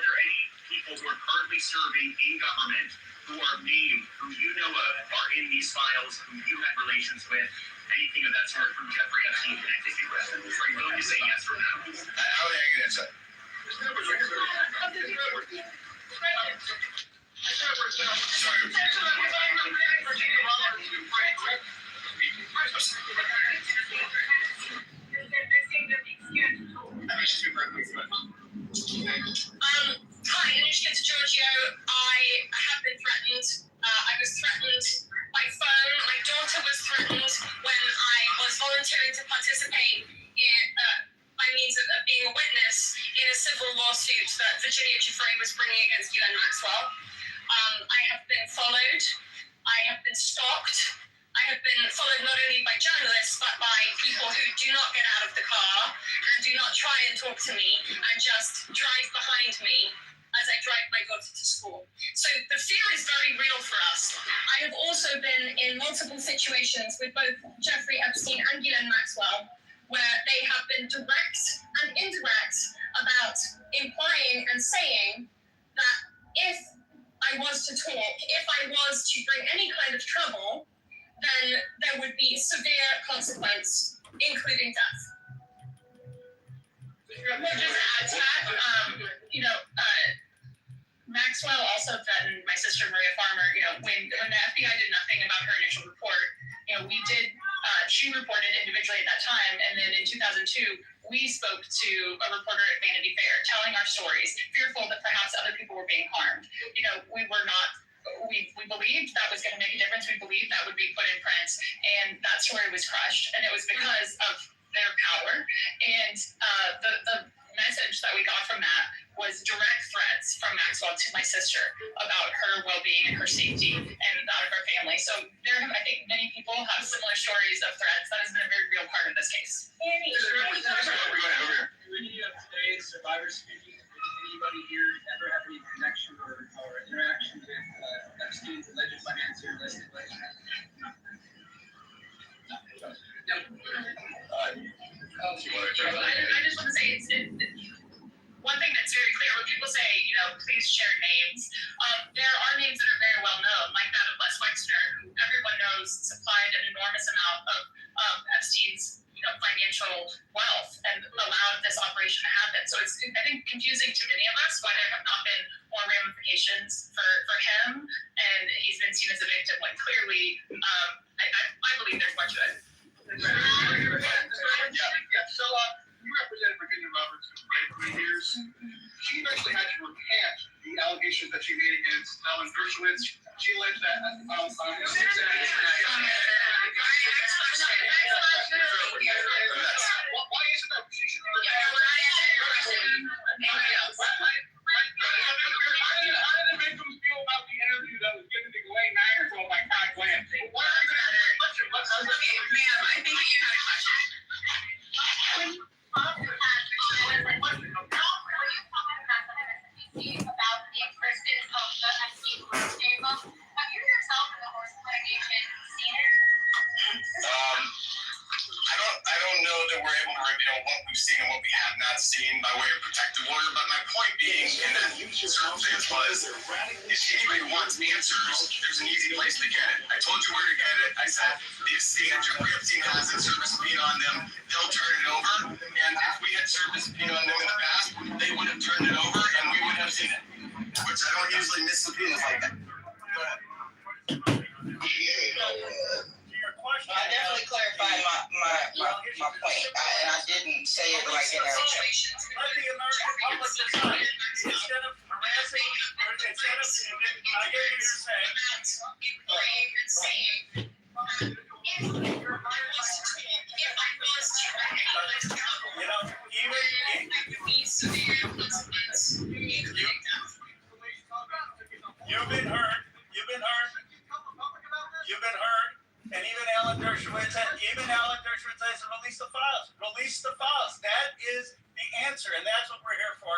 Speaker 1: there any people who are currently serving in government who are named, who you know of, are in these files, who you had relations with? Anything of that sort from Jeffrey Epstein connected you with? Are you willing to say yes or no?
Speaker 3: How would I answer?
Speaker 6: Hi, Anushka Giorgio. I have been threatened. I was threatened by phone. My daughter was threatened when I was volunteering to participate in, by means of being a witness in a civil lawsuit that Virginia Giuffre was bringing against Ghislaine Maxwell. I have been followed. I have been stalked. I have been followed not only by journalists, but by people who do not get out of the car and do not try and talk to me and just drive behind me as I drive my daughter to school. So the fear is very real for us. I have also been in multiple situations with both Jeffrey Epstein and Ghislaine Maxwell, where they have been direct and indirect about implying and saying that if I was to talk, if I was to bring any kind of trouble, then there would be severe consequence, including death. Just to add to that, Maxwell also threatened my sister Maria Farmer. When the FBI did nothing about her initial report, we did. She reported individually at that time, and then in 2002, we spoke to a reporter at Vanity Fair, telling our stories, fearful that perhaps other people were being harmed. We were not. We believed that was going to make a difference. We believed that would be put in print, and that story was crushed. And it was because of their power. And the message that we got from that was direct threats from Maxwell to my sister about her well-being and her safety and that of our family. So I think many people have similar stories of threats. That has been a very real part of this case.
Speaker 7: Any of today's survivors speaking, anybody here ever have any connection or interaction with Epstein's alleged financier listed like that?
Speaker 6: I just want to say one thing that's very clear when people say, please share names. There are names that are very well known, like that of Les Wexner, who everyone knows supplied an enormous amount of Epstein's financial wealth and allowed this operation to happen. So it's, I think, confusing to many of us why there have not been more ramifications for him, and he's been seen as a victim when clearly, I believe there's much of it.
Speaker 7: So you represented Virginia Roberts for 3 years. She eventually had to recant the allegations that she made against Alan Dershowitz. She alleged that why is it that she should be How did the victims feel about the interview that was given to Ghislaine Maxwell by Todd Glantz?
Speaker 6: Ma'am, I think you had a question.
Speaker 8: About the existence of the Epstein table. Have you yourself in the horse litigation seen it?
Speaker 23: I don't know that we're able to reveal what we've seen and what we have not seen by way of protective order, but my point being in that circumstance was, if anybody wants answers, there's an easy place to get it. I told you where to get it. I said, the estate that Jeffrey Epstein has and served a subpoena on them, they'll turn it over, and if we had served a subpoena on them in the past, they would have turned it over, and we would have seen it, which I don't usually miss subpoenas like that. Go ahead.
Speaker 24: I definitely clarified my point, and I didn't say it like in a.
Speaker 7: Let the American public decide. Instead of harassing, instead of, I get what you're saying. You've been heard. You've been heard. And even Alan Dershowitz says, release the files. Release the files. That is the answer, and that's what we're here for.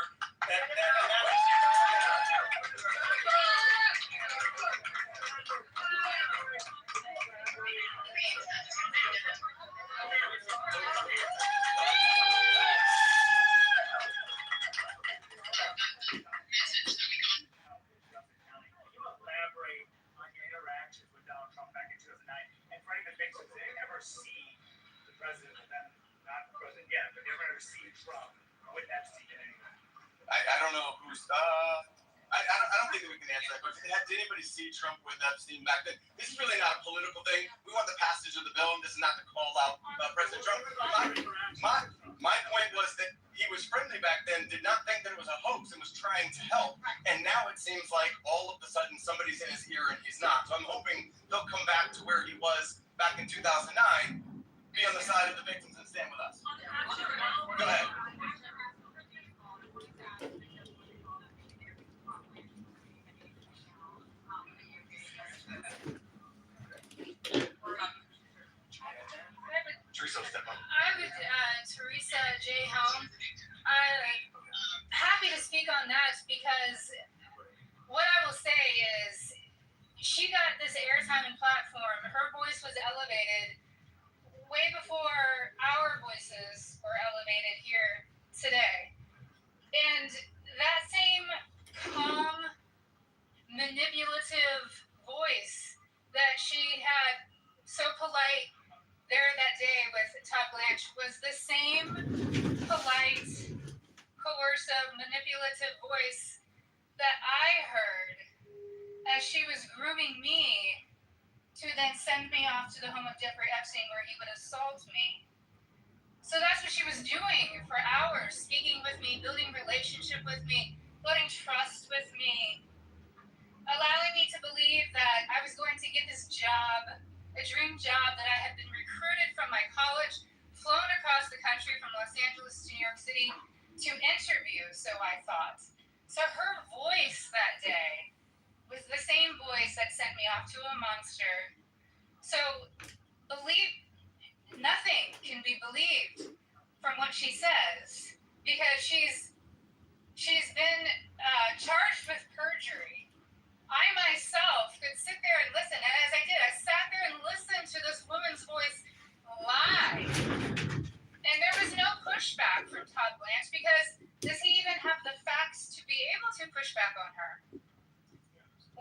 Speaker 7: See the president, not the president yet, but never ever see Trump with Epstein in anything.
Speaker 23: I don't know who's. I don't think that we can answer that question. Did anybody see Trump with Epstein back then? This is really not a political thing.
Speaker 9: we want the passage of the bill, and this is not to call out President Trump. My point was that he was friendly back then, did not think that it was a hoax, and was trying to help. And now it seems like all of a sudden somebody's in his ear and he's not. So I'm hoping he'll come back to where he was back in 2009, be on the side of the victims and stand with us. Go ahead. Teresa, step up.
Speaker 8: I would, Teresa J. Helm. Happy to speak on that because what I will say is she got this airtime and platform. Her voice was elevated way before our voices were elevated here today. And that same calm, manipulative voice that she had so polite there that day with Todd Blanche was the same polite, coercive, manipulative voice that I heard as she was grooming me to then send me off to the home of Jeffrey Epstein where he would assault me. So that's what she was doing for hours, speaking with me, building relationship with me, building trust with me, allowing me to believe that I was going to get this job, a dream job that I had been recruited from my college, flown across the country from Los Angeles to New York City to interview, so I thought. So her voice that day was the same voice that sent me off to a monster. So nothing can be believed from what she says because she's been charged with perjury. I myself could sit there and listen, and as I did, I sat there and listened to this woman's voice live. And there was no pushback from Todd Blanche because does he even have the facts to be able to push back on her?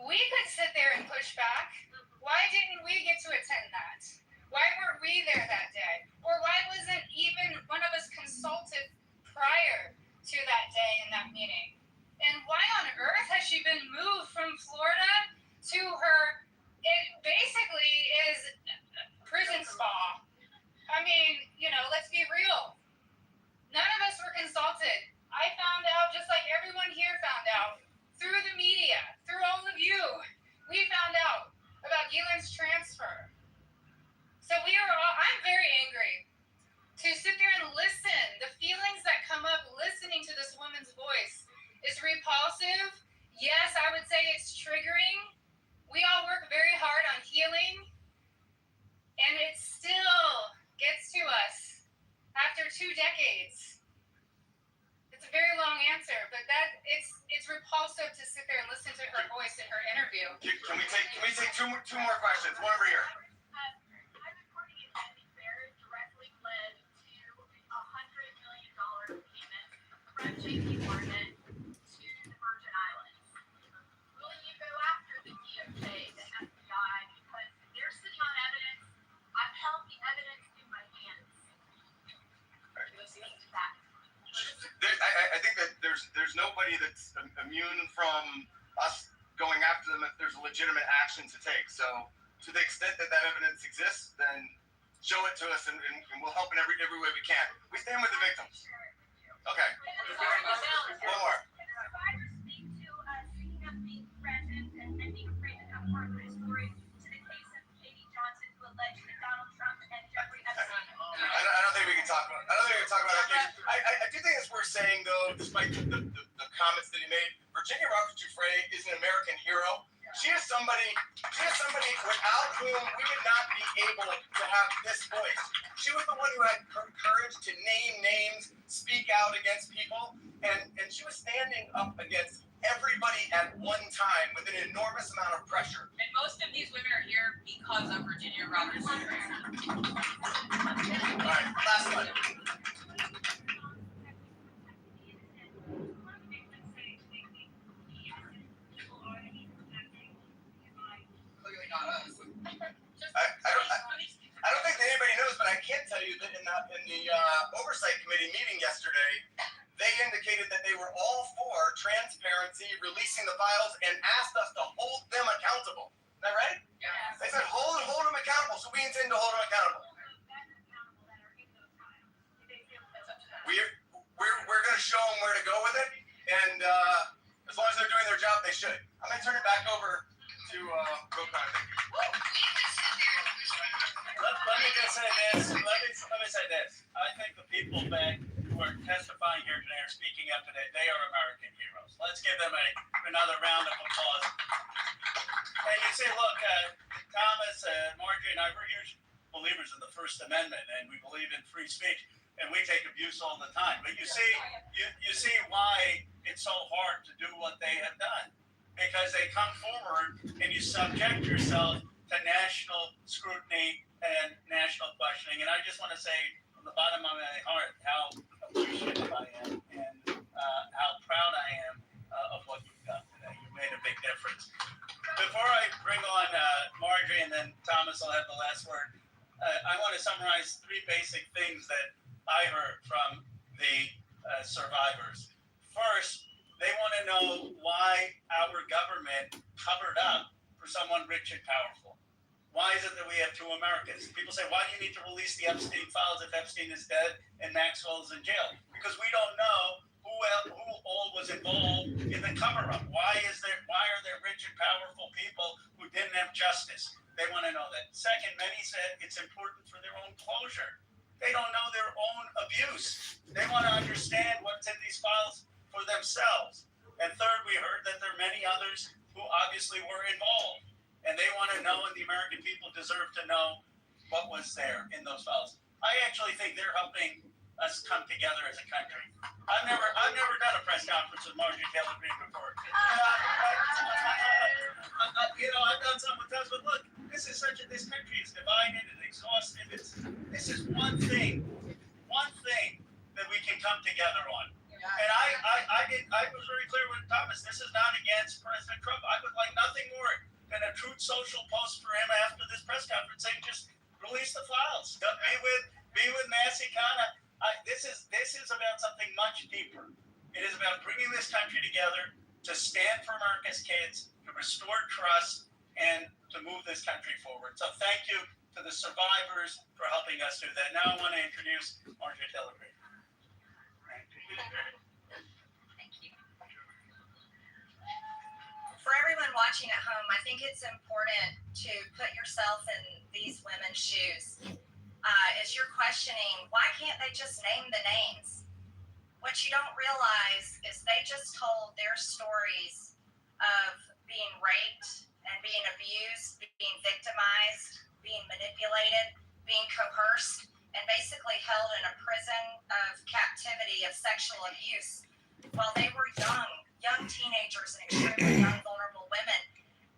Speaker 8: We could sit there and push back. Why didn't we get to attend that? Why weren't we there that day? Or why wasn't even one of us consulted prior to that day in that meeting? And why on earth has she been moved from Florida to her, it basically is prison spa. I mean, let's be real. None of us were consulted. I found out just like everyone here found out through the media, through all of you. We found out about Ghislaine's transfer. So I'm very angry to sit there and listen. The feelings that come up listening to this woman's voice is repulsive. Yes, I would say it's triggering. We all work very hard on healing, and it still gets to us after 2 decades. It's a very long answer, but it's repulsive to sit there and listen to her voice in her interview.
Speaker 9: Can we take two more questions? One over here.
Speaker 8: I'm reporting that Bear directly led to $100 million payment from JP Morgan to the Virgin Islands. Will you go after the DOJ, the FBI, because they're sitting on evidence? I've held the evidence in my hands.
Speaker 9: I think that there's nobody that's immune from us going after them if there's a legitimate action to take. So to the extent that evidence exists, then show it to us and we'll help in every way we can. We stand with the victims. Okay. One more. I don't think we can talk about that case. I do think it's worth saying, though, despite the comments that he made, Virginia Roberts Giuffre is an American hero. She is somebody without whom we would not be able to have this voice. She was the one who had courage to name names, speak out against people, and she was standing up against everybody at one time with an enormous amount of pressure.
Speaker 6: And most of these women are here because of Virginia Roberts. All
Speaker 9: right, last one. I don't think that anybody knows, but I can tell you that in the oversight committee meeting yesterday, they indicated that they were all for transparency, releasing the files, and asked us to hold them accountable. Is that right? Yes. They said hold them accountable so we we intend to hold them accountable. We're going to show them where to go with it, and as long as they're doing their job, they should. I'm going to turn it back over to Rokon.
Speaker 20: Let me just say this. Let me say this. I think the people that who are testifying here today are speaking up today. They are American heroes. Let's give them another round of applause. And you say, look, Thomas, Marjorie, and I, we're huge believers in the First Amendment, and we believe in free speech, and we take abuse all the time. But you see why it's so hard to do what they have done, because they come forward and you subject yourself to national scrutiny and national questioning. And I just want to say from the bottom of my heart how appreciative I am and how proud I am of what you've done today. You made a big difference. Before I bring on Marjorie and then Thomas will have the last word, I want to summarize three basic things that I heard from the survivors. First, they want to know why our government covered up for someone rich and powerful. Why is it that we have two Americas? People say, why do you need to release the Epstein files if Epstein is dead and Maxwell is in jail? Because we don't know who all was involved in the cover-up. Why are there rich and powerful people who didn't have justice? They want to know that. Second, many said it's important for their own closure. They don't know their own abuse. They want to understand what's in these files for themselves. And third, we heard that there are many others who obviously were involved. And they want to know, and the American people deserve to know what was there in those files. I actually think they're helping us come together as a country. I've never done a press conference with Marjorie Taylor Greene before. I've done some with us, but look, this country is divided and exhausted. This is one thing that we can come together on. And I was very clear with Thomas. This is not against President Trump. I would like nothing more than a Truth Social post for him after this press conference saying just release the files. Be with Massey Kana. This is about something much deeper. It is about bringing this country together to stand for America's kids, to restore trust, and to move this country forward. So thank you to the survivors for helping us do that. Now I want to introduce Marjorie Taylor Greene.
Speaker 14: Thank you. For everyone watching at home, I think it's important to put yourself in these women's shoes. As you're questioning, why can't they just name the names? What you don't realize is they just told their stories of being raped and being abused, being victimized, being manipulated, being coerced, and basically held in a prison of captivity of sexual abuse while they were young teenagers and extremely young, vulnerable women.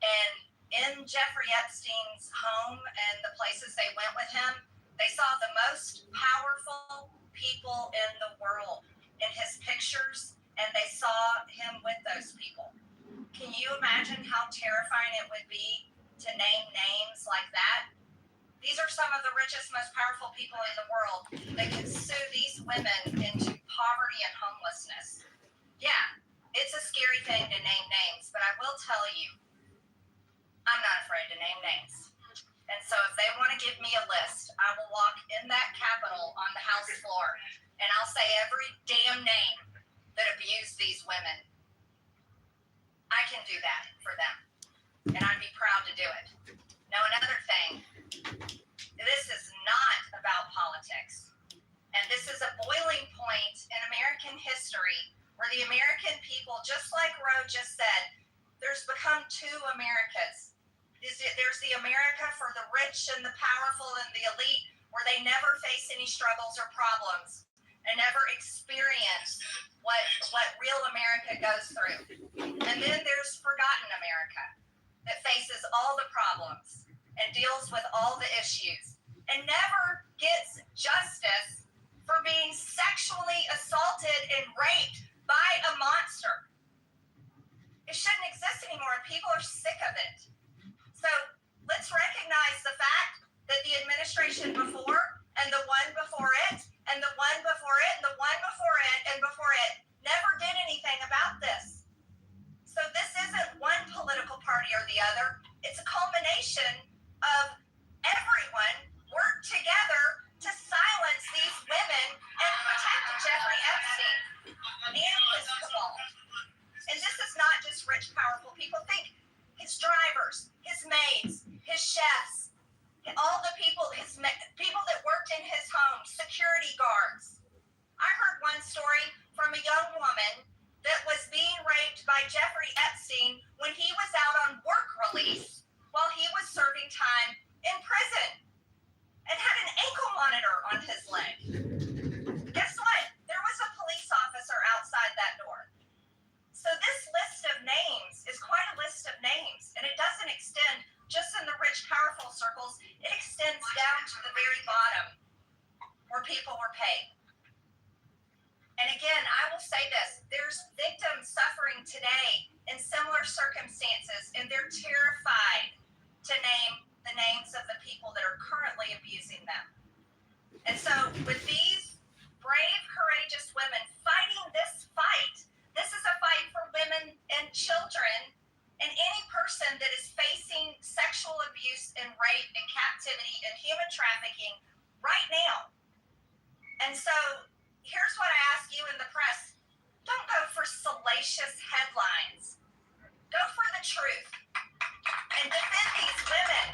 Speaker 14: And in Jeffrey Epstein's home and the places they went with him, they saw the most powerful people in the world in his pictures, and they saw him with those people. Can you imagine how terrifying it would be to name names like that? These are some of the richest, most powerful people in the world that can sue these women into poverty and homelessness. Yeah, it's a scary thing to name names, but I will tell you, I'm not afraid to name names. And so if they want to give me a list, I will walk in that Capitol on the House floor, and I'll say every damn name that abused these women. I can do that for them, and I'd be proud to do it. Now, another thing, this is not about politics, and this is a boiling point in American history where the American people, just like Roe just said, there's become two Americas. There's the America for the rich and the powerful and the elite, where they never face any struggles or problems and never experience what real America goes through. And then there's forgotten America that faces all the problems and deals with all the issues and never gets justice for being sexually assaulted and raped by a monster. It shouldn't exist anymore, and people are sick of it. So let's recognize the fact that the administration before and the one before it and the one before it and the one before it and before it never did anything about this. So this isn't one political party or the other. It's a culmination of everyone
Speaker 5: paid. And again, I will say this, there's victims suffering today in similar circumstances, and they're terrified to name the names of the people that are currently abusing them. And so with these brave, courageous women fighting this fight, this is a fight for women and children and any person that is facing sexual abuse and rape and captivity and human trafficking right now. And so here's what I ask you in the press. Don't go for salacious headlines. Go for the truth and defend these women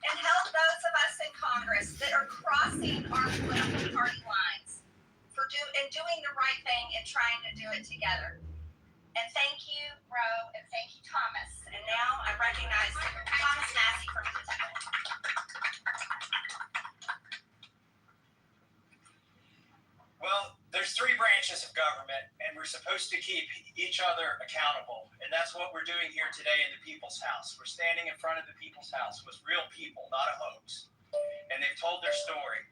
Speaker 5: and help those of us in Congress that are crossing our political party lines for doing the right thing and trying to do it together. And thank you, Ro, and thank you, Thomas. And now I recognize Thomas Massey from Kitover.
Speaker 10: Well, there's three branches of government, and we're supposed to keep each other accountable. And that's what we're doing here today in the People's House. We're standing in front of the People's House with real people, not a hoax. And they've told their story.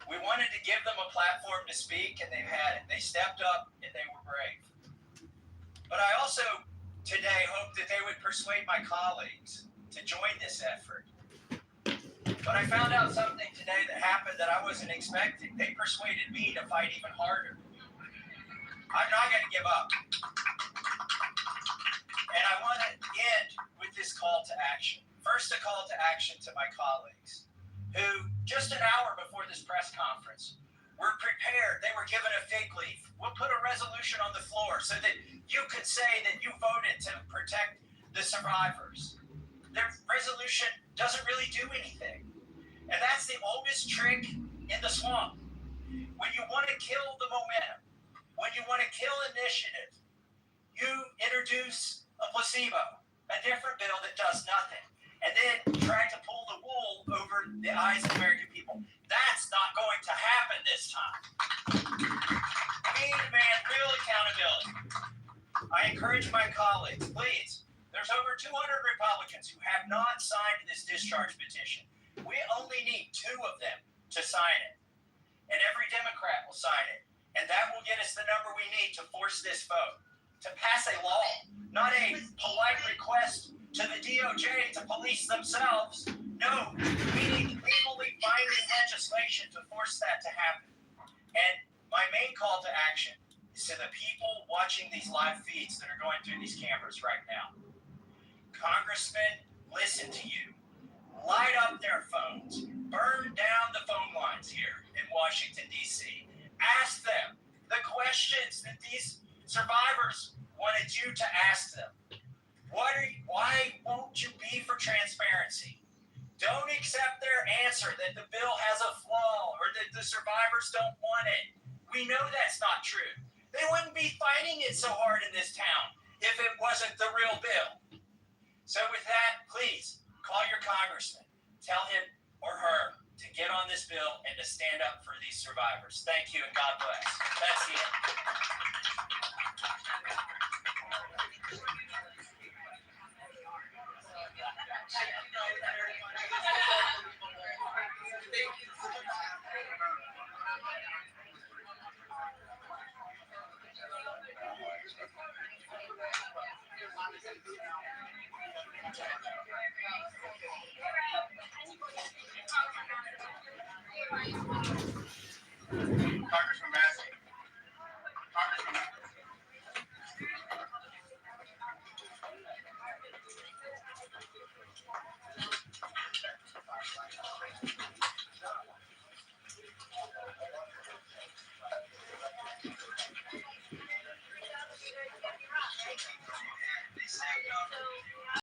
Speaker 10: We wanted to give them a platform to speak, and they've had it. They stepped up, and they were brave. But I also today hope that they would persuade my colleagues to join this effort. But I found out something today that happened that I wasn't expecting. They persuaded me to fight even harder. I'm not going to give up. And I want to end with this call to action. First, a call to action to my colleagues who, just an hour before this press conference, were prepared. They were given a fig leaf. We'll put a resolution on the floor so that you could say that you voted to protect the survivors. Their resolution doesn't really do anything. And that's the oldest trick in the swamp. When you want to kill the momentum, when you want to kill initiative, you introduce a placebo, a different bill that does nothing, and then try to pull the wool over the eyes of American people. That's not going to happen this time. We demand real accountability. I encourage my colleagues, please, there's over 200 Republicans who have not signed this discharge petition. We only need 2 of them to sign it. And every Democrat will sign it. And that will get us the number we need to force this vote. To pass a law, not a polite request to the DOJ to police themselves. No, we need legally binding legislation to force that to happen. And my main call to action is to the people watching these live feeds that are going through these cameras right now. Congressmen, listen to you. Light up their phones. Burn down the phone lines here in Washington, D.C. Ask them the questions that these survivors wanted you to ask them. Why won't you be for transparency? Don't accept their answer that the bill has a flaw or that the survivors don't want it. We know that's not true. They wouldn't be fighting it so hard in this town if it wasn't the real bill. So with that, please call your congressman. Tell him or her to get on this bill and to stand up for these survivors. Thank you and God bless. That's the end.
Speaker 7: Congressman